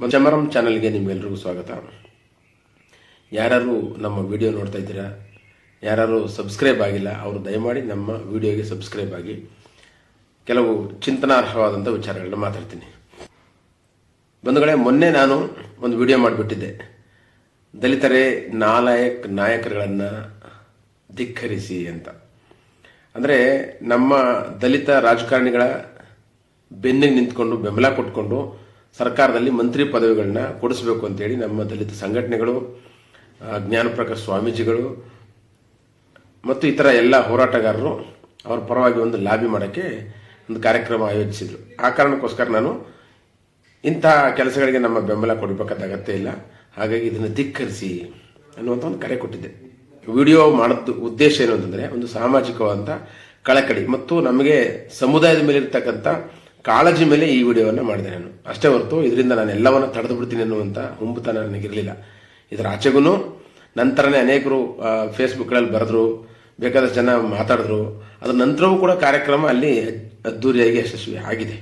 ಚಮರಂ ಚಾನಲ್ಗೆ ನಿಮ್ಗೆಲ್ರಿಗೂ ಸ್ವಾಗತ. ಯಾರು ನಮ್ಮ ವಿಡಿಯೋ ನೋಡ್ತಾ ಇದ್ದೀರಾ, ಯಾರು ಸಬ್ಸ್ಕ್ರೈಬ್ ಆಗಿಲ್ಲ ಅವರು ದಯಮಾಡಿ ನಮ್ಮ ವಿಡಿಯೋಗೆ ಸಬ್ಸ್ಕ್ರೈಬ್ ಆಗಿ. ಕೆಲವು ಚಿಂತನಾರ್ಹವಾದಂಥ ವಿಚಾರಗಳನ್ನ ಮಾತಾಡ್ತೀನಿ. ಬಂಧುಗಳೇ, ಮೊನ್ನೆ ನಾನು ಒಂದು ವಿಡಿಯೋ ಮಾಡಿಬಿಟ್ಟಿದ್ದೆ. ದಲಿತರೇ ನಾಯಕರುಗಳನ್ನು ಧಿಕ್ಕರಿಸಿ ಅಂತ. ಅಂದರೆ ನಮ್ಮ ದಲಿತ ರಾಜಕಾರಣಿಗಳ ಬೆನ್ನಿಗೆ ನಿಂತ್ಕೊಂಡು ಬೆಂಬಲ ಕೊಟ್ಕೊಂಡು ಸರ್ಕಾರದಲ್ಲಿ ಮಂತ್ರಿ ಪದವಿಗಳನ್ನ ಕೊಡಿಸಬೇಕು ಅಂತೇಳಿ ನಮ್ಮ ದಲಿತ ಸಂಘಟನೆಗಳು, ಜ್ಞಾನಪ್ರಕಾಶ್ ಸ್ವಾಮೀಜಿಗಳು ಮತ್ತು ಇತರ ಎಲ್ಲ ಹೋರಾಟಗಾರರು ಅವರ ಪರವಾಗಿ ಒಂದು ಲಾಬಿ ಮಾಡೋಕ್ಕೆ ಒಂದು ಕಾರ್ಯಕ್ರಮ ಆಯೋಜಿಸಿದರು. ಆ ಕಾರಣಕ್ಕೋಸ್ಕರ ನಾನು ಇಂಥ ಕೆಲಸಗಳಿಗೆ ನಮ್ಮ ಬೆಂಬಲ ಕೊಡಬೇಕಾದ ಅಗತ್ಯ ಇಲ್ಲ, ಹಾಗಾಗಿ ಇದನ್ನು ಧಿಕ್ಕರಿಸಿ ಅನ್ನುವಂಥ ಒಂದು ಕರೆ ಕೊಟ್ಟಿದ್ದೆ. ವಿಡಿಯೋ ಮಾಡೋದು ಉದ್ದೇಶ ಏನು ಅಂತಂದರೆ, ಒಂದು ಸಾಮಾಜಿಕವಾದಂಥ ಕಳಕಳಿ ಮತ್ತು ನಮಗೆ ಸಮುದಾಯದ ಮೇಲೆ ಇರ್ತಕ್ಕಂಥ ಕಾಳಜಿ ಮೇಲೆ ಈ ವಿಡಿಯೋವನ್ನು ಮಾಡಿದೆ ನಾನು. ಅಷ್ಟೇ ಹೊರತು ಇದರಿಂದ ನಾನು ಎಲ್ಲವನ್ನ ತಡೆದು ಬಿಡ್ತೀನಿ ಅನ್ನುವಂಥ ಹುಂಬುತನ ನನಗಿರಲಿಲ್ಲ. ಇದರ ಆಚೆಗೂ ನಂತರನೇ ಅನೇಕರು ಫೇಸ್ಬುಕ್ಗಳಲ್ಲಿ ಬರೆದ್ರು, ಬೇಕಾದಷ್ಟು ಜನ ಮಾತಾಡಿದ್ರು. ಅದರ ನಂತರವೂ ಕೂಡ ಕಾರ್ಯಕ್ರಮ ಅಲ್ಲಿ ಅದ್ದೂರಿಯಾಗಿ ಯಶಸ್ವಿ ಆಗಿದೆ.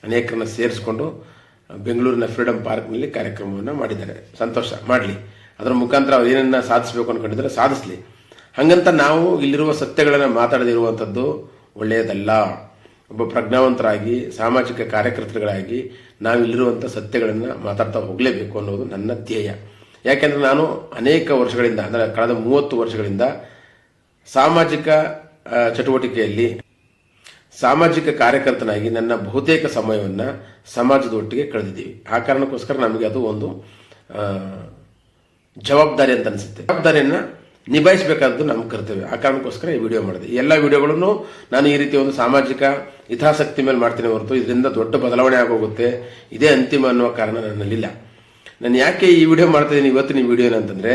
ಅನೇಕರನ್ನ ಸೇರಿಸ್ಕೊಂಡು ಬೆಂಗಳೂರಿನ ಫ್ರೀಡಂ ಪಾರ್ಕ್ನಲ್ಲಿ ಕಾರ್ಯಕ್ರಮವನ್ನು ಮಾಡಿದ್ದಾರೆ. ಸಂತೋಷ, ಮಾಡಲಿ. ಅದರ ಮುಖಾಂತರ ಅವ್ರು ಏನನ್ನ ಸಾಧಿಸಬೇಕು ಅಂದ್ಕೊಂಡಿದ್ರೆ ಸಾಧಿಸಲಿ. ಹಾಗಂತ ನಾವು ಇಲ್ಲಿರುವ ಸತ್ಯಗಳನ್ನು ಮಾತಾಡದಿರುವಂಥದ್ದು ಒಳ್ಳೆಯದಲ್ಲ. ಒಬ್ಬ ಪ್ರಜ್ಞಾವಂತರಾಗಿ ಸಾಮಾಜಿಕ ಕಾರ್ಯಕರ್ತರುಗಳಾಗಿ ನಾವು ಇಲ್ಲಿರುವಂಥ ಸತ್ಯಗಳನ್ನು ಮಾತಾಡ್ತಾ ಹೋಗಲೇಬೇಕು ಅನ್ನೋದು ನನ್ನ ಧ್ಯೇಯ. ಯಾಕೆಂದರೆ ನಾನು ಅನೇಕ ವರ್ಷಗಳಿಂದ, ಅಂದರೆ ಕಳೆದ 30 ವರ್ಷಗಳಿಂದ ಸಾಮಾಜಿಕ ಚಟುವಟಿಕೆಯಲ್ಲಿ ಸಾಮಾಜಿಕ ಕಾರ್ಯಕರ್ತನಾಗಿ ನನ್ನ ಬಹುತೇಕ ಸಮಯವನ್ನು ಸಮಾಜದೊಟ್ಟಿಗೆ ಕಳೆದಿದ್ದೀವಿ. ಆ ಕಾರಣಕ್ಕೋಸ್ಕರ ನಮಗೆ ಅದು ಒಂದು ಜವಾಬ್ದಾರಿ ಅಂತ ಅನಿಸುತ್ತೆ. ಜವಾಬ್ದಾರಿಯನ್ನು ನಿಭಾಯಿಸಬೇಕಾದದ್ದು ನಮ್ಮ ಕರ್ತವ್ಯ. ಆ ಕಾರಣಕ್ಕೋಸ್ಕರ ಈ ವಿಡಿಯೋ ಮಾಡಿದೆ. ಎಲ್ಲ ವಿಡಿಯೋಗಳನ್ನು ನಾನು ಈ ರೀತಿ ಒಂದು ಸಾಮಾಜಿಕ ಹಿತಾಸಕ್ತಿ ಮೇಲೆ ಮಾಡ್ತೀನಿ ಹೊರತು ಇದರಿಂದ ದೊಡ್ಡ ಬದಲಾವಣೆ ಆಗೋಗುತ್ತೆ, ಇದೇ ಅಂತಿಮ ಅನ್ನುವ ಕಾರಣ ನನ್ನಲ್ಲಿಲ್ಲ. ನಾನು ಯಾಕೆ ಈ ವಿಡಿಯೋ ಮಾಡ್ತಿದ್ದೀನಿ ಇವತ್ತಿನ ಈ ವಿಡಿಯೋ ಅಂತಂದರೆ,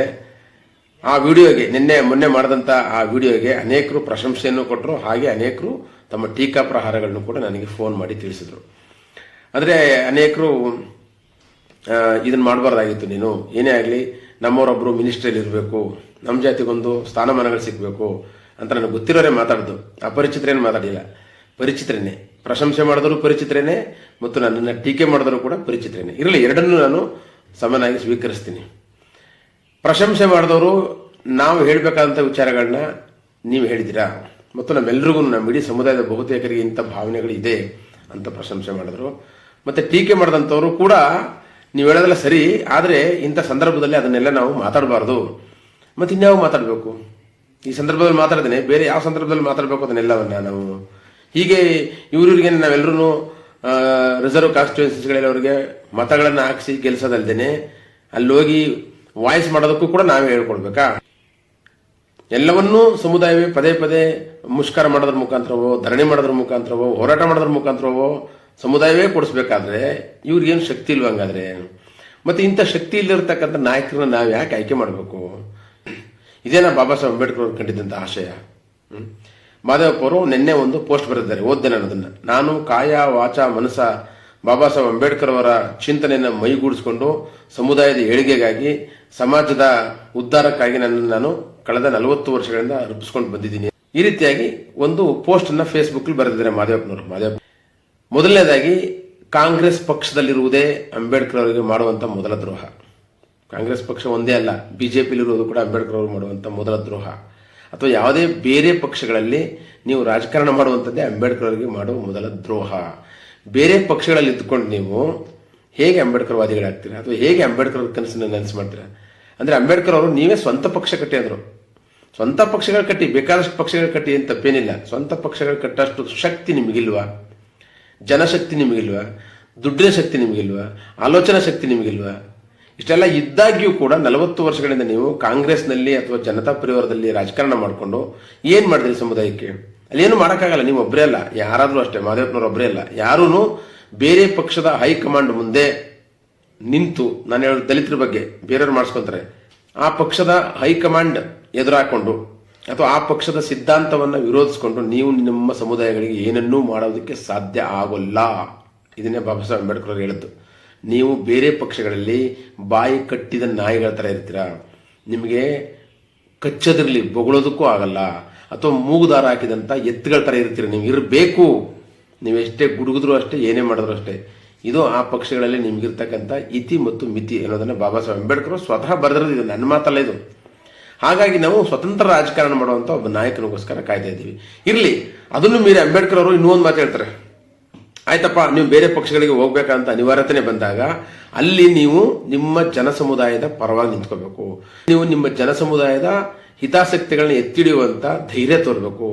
ಆ ವಿಡಿಯೋಗೆ ಮೊನ್ನೆ ಮಾಡಿದಂಥ ಆ ವಿಡಿಯೋಗೆ ಅನೇಕರು ಪ್ರಶಂಸೆಯನ್ನು ಕೊಟ್ಟರು. ಹಾಗೆ ಅನೇಕರು ತಮ್ಮ ಟೀಕಾ ಪ್ರಹಾರಗಳನ್ನು ಕೂಡ ನನಗೆ ಫೋನ್ ಮಾಡಿ ತಿಳಿಸಿದ್ರು. ಅಂದರೆ ಅನೇಕರು ಇದನ್ನು ಮಾಡಬಾರ್ದಾಗಿತ್ತು, ನೀನು ಏನೇ ಆಗಲಿ ನಮ್ಮವರೊಬ್ಬರು ಮಿನಿಸ್ಟ್ರಿಯಲ್ಲಿ ಇರಬೇಕು, ನಮ್ಮ ಜಾತಿಗೊಂದು ಸ್ಥಾನಮಾನಗಳು ಸಿಗಬೇಕು ಅಂತ ನನಗೆ ಗೊತ್ತಿರೋರೇ ಮಾತಾಡೋದು. ಅಪರಿಚಿತರೇನು ಮಾತಾಡಿಲ್ಲ, ಪರಿಚಿತರೇನೆ. ಪ್ರಶಂಸೆ ಮಾಡಿದ್ರು ಪರಿಚಿತರೇನೆ ಮತ್ತು ನನ್ನನ್ನು ಟೀಕೆ ಮಾಡಿದ್ರು ಕೂಡ ಪರಿಚಿತರೇನೆ. ಇರಲಿ, ಎರಡನ್ನೂ ನಾನು ಸಮನಾಗಿ ಸ್ವೀಕರಿಸ್ತೀನಿ. ಪ್ರಶಂಸೆ ಮಾಡಿದವರು ನಾವು ಹೇಳಬೇಕಾದಂಥ ವಿಚಾರಗಳನ್ನ ನೀವು ಹೇಳಿದ್ದೀರಾ ಮತ್ತು ನಮ್ಮೆಲ್ಲರಿಗೂ, ನಮ್ಮ ಇಡೀ ಸಮುದಾಯದ ಬಹುತೇಕರಿಗೆ ಇಂಥ ಭಾವನೆಗಳು ಇದೆ ಅಂತ ಪ್ರಶಂಸೆ ಮಾಡಿದ್ರು. ಮತ್ತು ಟೀಕೆ ಮಾಡಿದಂಥವರು ಕೂಡ ನೀವು ಹೇಳೋದೆಲ್ಲ ಸರಿ, ಆದರೆ ಇಂಥ ಸಂದರ್ಭದಲ್ಲಿ ಅದನ್ನೆಲ್ಲ ನಾವು ಮಾತಾಡಬಾರ್ದು. ಮತ್ತು ಇನ್ಯಾವ ಮಾತಾಡಬೇಕು? ಈ ಸಂದರ್ಭದಲ್ಲಿ ಮಾತಾಡ್ದೇನೆ ಬೇರೆ ಯಾವ ಸಂದರ್ಭದಲ್ಲಿ ಮಾತಾಡಬೇಕು ಅದನ್ನೆಲ್ಲವನ್ನ ನಾವು ಹೀಗೆ ಇವ್ರಿಗೆ ನಾವೆಲ್ಲರೂ ರಿಸರ್ವ್ ಕಾನ್ಸ್ಟಿಟ್ಯೂನ್ಸಿಗಳಲ್ಲಿ ಅವರಿಗೆ ಮತಗಳನ್ನು ಹಾಕಿಸಿ ಗೆಲ್ಸೋದಲ್ದೇನೆ ಅಲ್ಲಿ ಹೋಗಿ ವಾಯ್ಸ್ ಮಾಡೋದಕ್ಕೂ ಕೂಡ ನಾವೇ ಹೇಳ್ಕೊಡ್ಬೇಕಾ? ಎಲ್ಲವನ್ನೂ ಸಮುದಾಯವೇ ಪದೇ ಪದೇ ಮುಷ್ಕರ ಮಾಡೋದ್ರ ಮುಖಾಂತರವೋ, ಧರಣಿ ಮಾಡೋದ್ರ ಮುಖಾಂತರವೋ, ಹೋರಾಟ ಮಾಡೋದ್ರ ಮುಖಾಂತರವೋ ಸಮುದಾಯವೇ ಕೊಡಿಸ್ಬೇಕಾದ್ರೆ ಇವ್ರಿಗೇನು ಶಕ್ತಿ ಇಲ್ವಂಗಾದ್ರೆ? ಮತ್ತೆ ಇಂಥ ಶಕ್ತಿ ಇಲ್ಲಿರ್ತಕ್ಕಂಥ ನಾಯಕರನ್ನ ನಾವು ಯಾಕೆ ಆಯ್ಕೆ ಮಾಡಬೇಕು? ಇದೇನಾ ಬಾಬಾ ಸಾಹೇಬ್ ಅಂಬೇಡ್ಕರ್ ಅವರು ಕಂಡಿದ್ದಂಥ ಆಶಯ? ಮಾದೇವಪ್ಪ ಅವರು ನಿನ್ನೆ ಒಂದು ಪೋಸ್ಟ್ ಬರೆದಿದ್ದಾರೆ, ಓದ್ದೆ ನಾನು ಅದನ್ನು. ನಾನು ಕಾಯ ವಾಚ ಮನಸ ಬಾಬಾ ಸಾಹೇಬ್ ಅಂಬೇಡ್ಕರ್ ಅವರ ಚಿಂತನೆಯನ್ನು ಮೈಗೂಡಿಸಿಕೊಂಡು ಸಮುದಾಯದ ಏಳಿಗೆಗಾಗಿ, ಸಮಾಜದ ಉದ್ಧಾರಕ್ಕಾಗಿ ನಾನು ಕಳೆದ 40 ವರ್ಷಗಳಿಂದ ರೂಪಿಸ್ಕೊಂಡು ಬಂದಿದ್ದೀನಿ. ಈ ರೀತಿಯಾಗಿ ಒಂದು ಪೋಸ್ಟ್ ಅನ್ನ ಫೇಸ್ಬುಕ್ ಬರೆದಿದ್ದಾರೆ ಮಾದೇವಪ್ಪನವರು. ಮೊದಲನೇದಾಗಿ, ಕಾಂಗ್ರೆಸ್ ಪಕ್ಷದಲ್ಲಿರುವುದೇ ಅಂಬೇಡ್ಕರ್ ಅವರಿಗೆ ಮಾಡುವಂಥ ಮೊದಲ ದ್ರೋಹ. ಕಾಂಗ್ರೆಸ್ ಪಕ್ಷ ಒಂದೇ ಅಲ್ಲ, ಬಿಜೆಪಿಲಿರುವುದು ಕೂಡ ಅಂಬೇಡ್ಕರ್ ಅವರು ಮಾಡುವಂಥ ಮೊದಲ ದ್ರೋಹ. ಅಥವಾ ಯಾವುದೇ ಬೇರೆ ಪಕ್ಷಗಳಲ್ಲಿ ನೀವು ರಾಜಕಾರಣ ಮಾಡುವಂಥದ್ದೇ ಅಂಬೇಡ್ಕರ್ ಅವರಿಗೆ ಮಾಡುವ ಮೊದಲ ದ್ರೋಹ. ಬೇರೆ ಪಕ್ಷಗಳಲ್ಲಿ ಇದ್ದುಕೊಂಡು ನೀವು ಹೇಗೆ ಅಂಬೇಡ್ಕರ್ ವಾದಿಗಳಾಗ್ತೀರಾ? ಅಥವಾ ಹೇಗೆ ಅಂಬೇಡ್ಕರ್ ಅವ್ರ ಕನಸನ್ನು ನೆನಸು ಮಾಡ್ತೀರಾ? ಅಂದರೆ ಅಂಬೇಡ್ಕರ್ ಅವರು ನೀವೇ ಸ್ವಂತ ಪಕ್ಷ ಕಟ್ಟಿ ಅಂದರು. ಸ್ವಂತ ಪಕ್ಷಗಳು ಕಟ್ಟಿ, ಬೇಕಾದಷ್ಟು ಪಕ್ಷಗಳು ಕಟ್ಟಿ ಏನು ತಪ್ಪೇನಿಲ್ಲ. ಸ್ವಂತ ಪಕ್ಷಗಳು ಕಟ್ಟಷ್ಟು ಶಕ್ತಿ ನಿಮಗಿಲ್ವಾ? ಜನಶಕ್ತಿ ನಿಮಗಿಲ್ವಾ? ದುಡ್ಡಿನ ಶಕ್ತಿ ನಿಮಗಿಲ್ವಾ? ಆಲೋಚನಾ ಶಕ್ತಿ ನಿಮಗಿಲ್ವಾ? ಇಷ್ಟೆಲ್ಲ ಇದ್ದಾಗ್ಯೂ ಕೂಡ 40 ವರ್ಷಗಳಿಂದ ನೀವು ಕಾಂಗ್ರೆಸ್ನಲ್ಲಿ ಅಥವಾ ಜನತಾ ಪರಿವಾರದಲ್ಲಿ ರಾಜಕಾರಣ ಮಾಡಿಕೊಂಡು ಏನು ಮಾಡಿದ್ರಿ ಸಮುದಾಯಕ್ಕೆ? ಅಲ್ಲಿ ಏನು ಮಾಡೋಕ್ಕಾಗಲ್ಲ. ನೀವು ಒಬ್ಬರೇ ಅಲ್ಲ, ಯಾರಾದರೂ ಅಷ್ಟೇ, ಮಾದೇವಪ್ಪನವ್ರು ಒಬ್ಬರೇ ಅಲ್ಲ, ಯಾರೂ ಬೇರೆ ಪಕ್ಷದ ಹೈಕಮಾಂಡ್ ಮುಂದೆ ನಿಂತು, ನಾನು ಹೇಳೋದು ದಲಿತರ ಬಗ್ಗೆ, ಬೇರೆಯವ್ರು ಮಾಡಿಸ್ಕೊಂತಾರೆ, ಆ ಪಕ್ಷದ ಹೈಕಮಾಂಡ್ ಎದುರಾಕೊಂಡು ಅಥವಾ ಆ ಪಕ್ಷದ ಸಿದ್ಧಾಂತವನ್ನು ವಿರೋಧಿಸಿಕೊಂಡು ನೀವು ನಿಮ್ಮ ಸಮುದಾಯಗಳಿಗೆ ಏನನ್ನೂ ಮಾಡೋದಕ್ಕೆ ಸಾಧ್ಯ ಆಗೋಲ್ಲ. ಇದನ್ನೇ ಬಾಬಾ ಸಾಹೇಬ್ ಅಂಬೇಡ್ಕರ್ ಅವರು ಹೇಳಿದ್ದು. ನೀವು ಬೇರೆ ಪಕ್ಷಗಳಲ್ಲಿ ಬಾಯಿ ಕಟ್ಟಿದ ನಾಯಿಗಳ ಥರ ಇರ್ತೀರಾ. ನಿಮಗೆ ಕಚ್ಚದಿರಲಿ, ಬೊಗಳೋದಕ್ಕೂ ಆಗಲ್ಲ. ಅಥವಾ ಮೂಗುದಾರ ಹಾಕಿದಂಥ ಎತ್ತುಗಳ ಥರ ಇರ್ತೀರ. ನೀವು ಇರಬೇಕು. ನೀವು ಎಷ್ಟೇ ಗುಡುಗಿದ್ರು ಅಷ್ಟೇ, ಏನೇ ಮಾಡಿದ್ರು ಅಷ್ಟೇ. ಇದು ಆ ಪಕ್ಷಗಳಲ್ಲಿ ನಿಮಗಿರ್ತಕ್ಕಂಥ ಇತಿ ಮತ್ತು ಮಿತಿ ಅನ್ನೋದನ್ನು ಬಾಬಾ ಸಾಹೇಬ್ ಅಂಬೇಡ್ಕರ್ ಸ್ವತಃ ಬರೆದಿರೋದು. ಇದು ನನ್ನ ಮಾತಲ್ಲ ಇದು. ಹಾಗಾಗಿ ನಾವು ಸ್ವತಂತ್ರ ರಾಜಕಾರಣ ಮಾಡುವಂಥ ಒಬ್ಬ ನಾಯಕನಿಗೋಸ್ಕರ ಕಾಯ್ತಾ ಇದ್ದೀವಿ. ಇರಲಿ, ಅದನ್ನು ಮೀರಿ ಅಂಬೇಡ್ಕರ್ ಅವರು ಇನ್ನೂ ಒಂದು ಮಾತು ಹೇಳ್ತಾರೆ. ಆಯ್ತಪ್ಪ, ನೀವು ಬೇರೆ ಪಕ್ಷಗಳಿಗೆ ಹೋಗ್ಬೇಕಂತ ಅನಿವಾರ್ಯತೆ ಬಂದಾಗ ಅಲ್ಲಿ ನೀವು ನಿಮ್ಮ ಜನ ಸಮುದಾಯದ ಪರವಾಗಿ ನಿಂತ್ಕೋಬೇಕು. ನೀವು ನಿಮ್ಮ ಜನ ಸಮುದಾಯದ ಹಿತಾಸಕ್ತಿಗಳನ್ನ ಎತ್ತಿಡಿಯುವಂತ ಧೈರ್ಯ ತೋರಬೇಕು.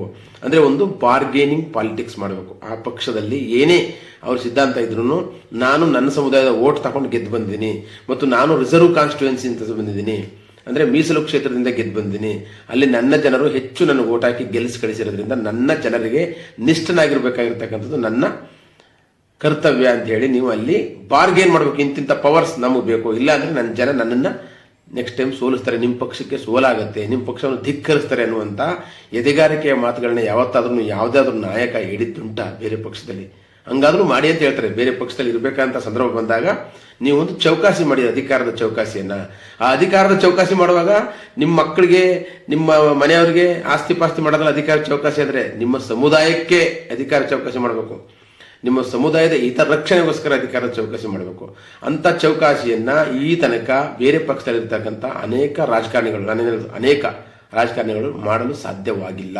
ಅಂದ್ರೆ ಒಂದು ಬಾರ್ಗೇನಿಂಗ್ ಪಾಲಿಟಿಕ್ಸ್ ಮಾಡಬೇಕು. ಆ ಪಕ್ಷದಲ್ಲಿ ಏನೇ ಅವ್ರ ಸಿದ್ಧಾಂತ ಇದ್ರು, ನಾನು ನನ್ನ ಸಮುದಾಯದ ಓಟ್ ತಗೊಂಡು ಗೆದ್ದು ಬಂದಿದ್ದೀನಿ ಮತ್ತು ನಾನು ರಿಸರ್ವ್ ಕಾನ್ಸ್ಟಿಟ್ಯೂನ್ಸಿ ಅಂತ ಬಂದಿದ್ದೀನಿ, ಅಂದ್ರೆ ಮೀಸಲು ಕ್ಷೇತ್ರದಿಂದ ಗೆದ್ದು ಬಂದಿದ್ದೀನಿ, ಅಲ್ಲಿ ನನ್ನ ಜನರು ಹೆಚ್ಚು ನನಗೆ ಓಟ್ ಹಾಕಿ ಗೆಲ್ಲಿಸಿ ಕಳಿಸಿರೋದ್ರಿಂದ ನನ್ನ ಜನರಿಗೆ ನಿಷ್ಠನಾಗಿರ್ಬೇಕಾಗಿರ್ತಕ್ಕಂಥದ್ದು ನನ್ನ ಕರ್ತವ್ಯ ಅಂತ ಹೇಳಿ ನೀವು ಅಲ್ಲಿ ಬಾರ್ಗೇನ್ ಮಾಡಬೇಕು. ಇಂತಿಂಥ ಪವರ್ಸ್ ನಮಗೆ ಬೇಕು, ಇಲ್ಲ ಅಂದ್ರೆ ನನ್ನ ಜನ ನನ್ನನ್ನು ನೆಕ್ಸ್ಟ್ ಟೈಮ್ ಸೋಲಿಸ್ತಾರೆ, ನಿಮ್ಮ ಪಕ್ಷಕ್ಕೆ ಸೋಲಾಗುತ್ತೆ, ನಿಮ್ಮ ಪಕ್ಷವನ್ನು ಧಿಕ್ಕರಿಸ್ತಾರೆ ಅನ್ನುವಂಥ ಎದೆಗಾರಿಕೆಯ ಮಾತುಗಳನ್ನ ಯಾವತ್ತಾದ್ರೂ ಯಾವುದಾದ್ರೂ ನಾಯಕ ಹೇಳಿದ್ದುಂಟ ಬೇರೆ ಪಕ್ಷದಲ್ಲಿ? ಹಂಗಾದ್ರೂ ಮಾಡಿ ಅಂತ ಹೇಳ್ತಾರೆ. ಬೇರೆ ಪಕ್ಷದಲ್ಲಿ ಇರಬೇಕಂತ ಸಂದರ್ಭ ಬಂದಾಗ ನೀವು ಒಂದು ಚೌಕಾಸಿ ಮಾಡಿ, ಅಧಿಕಾರದ ಚೌಕಾಸಿಯನ್ನ. ಆ ಅಧಿಕಾರದ ಚೌಕಾಸಿ ಮಾಡುವಾಗ ನಿಮ್ಮ ಮಕ್ಕಳಿಗೆ, ನಿಮ್ಮ ಮನೆಯವರಿಗೆ ಆಸ್ತಿ ಪಾಸ್ತಿ ಮಾಡೋದ್ರಲ್ಲಿ ಅಧಿಕಾರ ಚೌಕಾಸಿ ಆದ್ರೆ ನಿಮ್ಮ ಸಮುದಾಯಕ್ಕೆ ಅಧಿಕಾರ ಚೌಕಾಸಿ ಮಾಡಬೇಕು. ನಿಮ್ಮ ಸಮುದಾಯದ ಹಿತರಕ್ಷಣೆಗೋಸ್ಕರ ಅಧಿಕಾರದ ಚೌಕಾಸಿ ಮಾಡಬೇಕು. ಅಂತ ಚೌಕಾಸಿಯನ್ನ ಈ ತನಕ ಬೇರೆ ಪಕ್ಷದಲ್ಲಿರ್ತಕ್ಕಂಥ ಅನೇಕ ರಾಜಕಾರಣಿಗಳು ಮಾಡಲು ಸಾಧ್ಯವಾಗಿಲ್ಲ.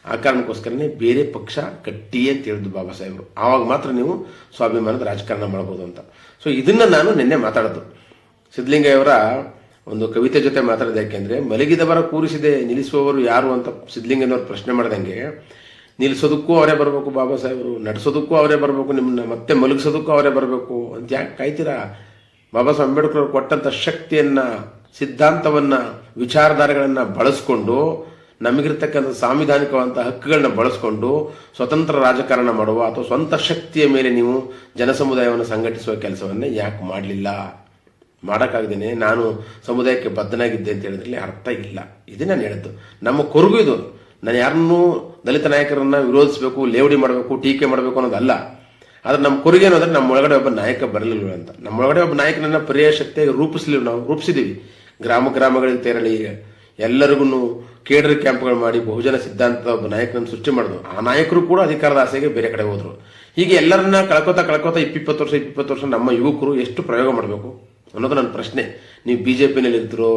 ಆ ಕಾರಣಕ್ಕೋಸ್ಕರನೇ ಬೇರೆ ಪಕ್ಷ ಕಟ್ಟಿ ಅಂತ ಹೇಳಿದ್ದು ಬಾಬಾ ಸಾಹೇಬರು. ಆವಾಗ ಮಾತ್ರ ನೀವು ಸ್ವಾಭಿಮಾನದ ರಾಜಕಾರಣ ಮಾಡಬಹುದು ಅಂತ. ಸೊ ಇದನ್ನ ನಾನು ನಿನ್ನೆ ಮಾತಾಡೋದು. ಸಿದ್ಧಲಿಂಗಯ್ಯವರ ಒಂದು ಕವಿತೆ ಜೊತೆ ಮಾತಾಡಿದೆ. ಯಾಕೆಂದ್ರೆ ಮಲಗಿದವರ ಕೂರಿಸಿದೆ ನಿಲ್ಲಿಸುವವರು ಯಾರು ಅಂತ ಸಿದ್ಧಲಿಂಗಯ್ಯನವರು ಪ್ರಶ್ನೆ ಮಾಡ್ದಂಗೆ, ನಿಲ್ಲಿಸೋದಕ್ಕೂ ಅವರೇ ಬರಬೇಕು ಬಾಬಾ ಸಾಹೇಬರು, ನಡೆಸೋದಕ್ಕೂ ಅವರೇ ಬರಬೇಕು, ನಿಮ್ಮನ್ನ ಮತ್ತೆ ಮಲಗಿಸೋದಕ್ಕೂ ಅವರೇ ಬರಬೇಕು ಅಂತ ಯಾಕೆ ಕಾಯ್ತೀರಾ? ಬಾಬಾ ಸಾಹೇಬ್ ಅಂಬೇಡ್ಕರ್ ಅವರು ಕೊಟ್ಟಂತ ಶಕ್ತಿಯನ್ನ, ಸಿದ್ಧಾಂತವನ್ನ, ವಿಚಾರಧಾರೆಗಳನ್ನ ಬಳಸ್ಕೊಂಡು, ನಮಗಿರ್ತಕ್ಕಂಥ ಸಾಂವಿಧಾನಿಕವಂತ ಹಕ್ಕುಗಳನ್ನ ಬಳಸ್ಕೊಂಡು ಸ್ವತಂತ್ರ ರಾಜಕಾರಣ ಮಾಡುವ ಅಥವಾ ಸ್ವಂತ ಶಕ್ತಿಯ ಮೇಲೆ ನೀವು ಜನಸಮುದಾಯವನ್ನು ಸಂಘಟಿಸುವ ಕೆಲಸವನ್ನ ಯಾಕೆ ಮಾಡಲಿಲ್ಲ? ಮಾಡೋಕ್ಕಾಗ್ದೇನೆ ನಾನು ಸಮುದಾಯಕ್ಕೆ ಬದ್ಧನಾಗಿದ್ದೆ ಅಂತ ಹೇಳಿದ್ರಲ್ಲಿ ಅರ್ಥ ಇಲ್ಲ. ಇದೇ ನಾನು ಹೇಳಿದ್ದು. ನಮ್ಮ ಕೊರಗು ಇದು. ನಾನು ಯಾರನ್ನೂ ದಲಿತ ನಾಯಕರನ್ನ ವಿರೋಧಿಸಬೇಕು, ಲೇವಡಿ ಮಾಡಬೇಕು, ಟೀಕೆ ಮಾಡಬೇಕು ಅನ್ನೋದಲ್ಲ. ಆದ್ರೆ ನಮ್ಮ ಕೊರಗೆ ಏನಂದ್ರೆ ನಮ್ಮ ಒಳಗಡೆ ಒಬ್ಬ ನಾಯಕ ಬರಲಿಲ್ಲ ಅಂತ. ನಮ್ಮ ಒಳಗಡೆ ಒಬ್ಬ ನಾಯಕನನ್ನ ಪರ್ಯಾಯ ಶಕ್ತಿಯಾಗಿ ನಾವು ರೂಪಿಸಿದೀವಿ. ಗ್ರಾಮಗಳಿಗೆ ತೆರಳಿ ಎಲ್ಲರಿಗೂ ಕೇಡರ್ ಕ್ಯಾಂಪ್ಗಳು ಮಾಡಿ ಬಹುಜನ ಸಿದ್ಧಾಂತದ ಒಬ್ಬ ನಾಯಕನನ್ನು ಸೃಷ್ಟಿ ಮಾಡಿದ್ರು. ಆ ನಾಯಕರು ಕೂಡ ಅಧಿಕಾರದ ಆಸೆಗೆ ಬೇರೆ ಕಡೆ ಹೋದ್ರು. ಹೀಗೆ ಎಲ್ಲರನ್ನ ಕಳ್ಕೊತಾ 20 ವರ್ಷ ನಮ್ಮ ಯುವಕರು ಎಷ್ಟು ಪ್ರಯೋಗ ಮಾಡಬೇಕು ಅನ್ನೋದು ನನ್ನ ಪ್ರಶ್ನೆ. ನೀವು ಬಿಜೆಪಿನಲ್ಲಿ ಇರ್ತಿರೋ,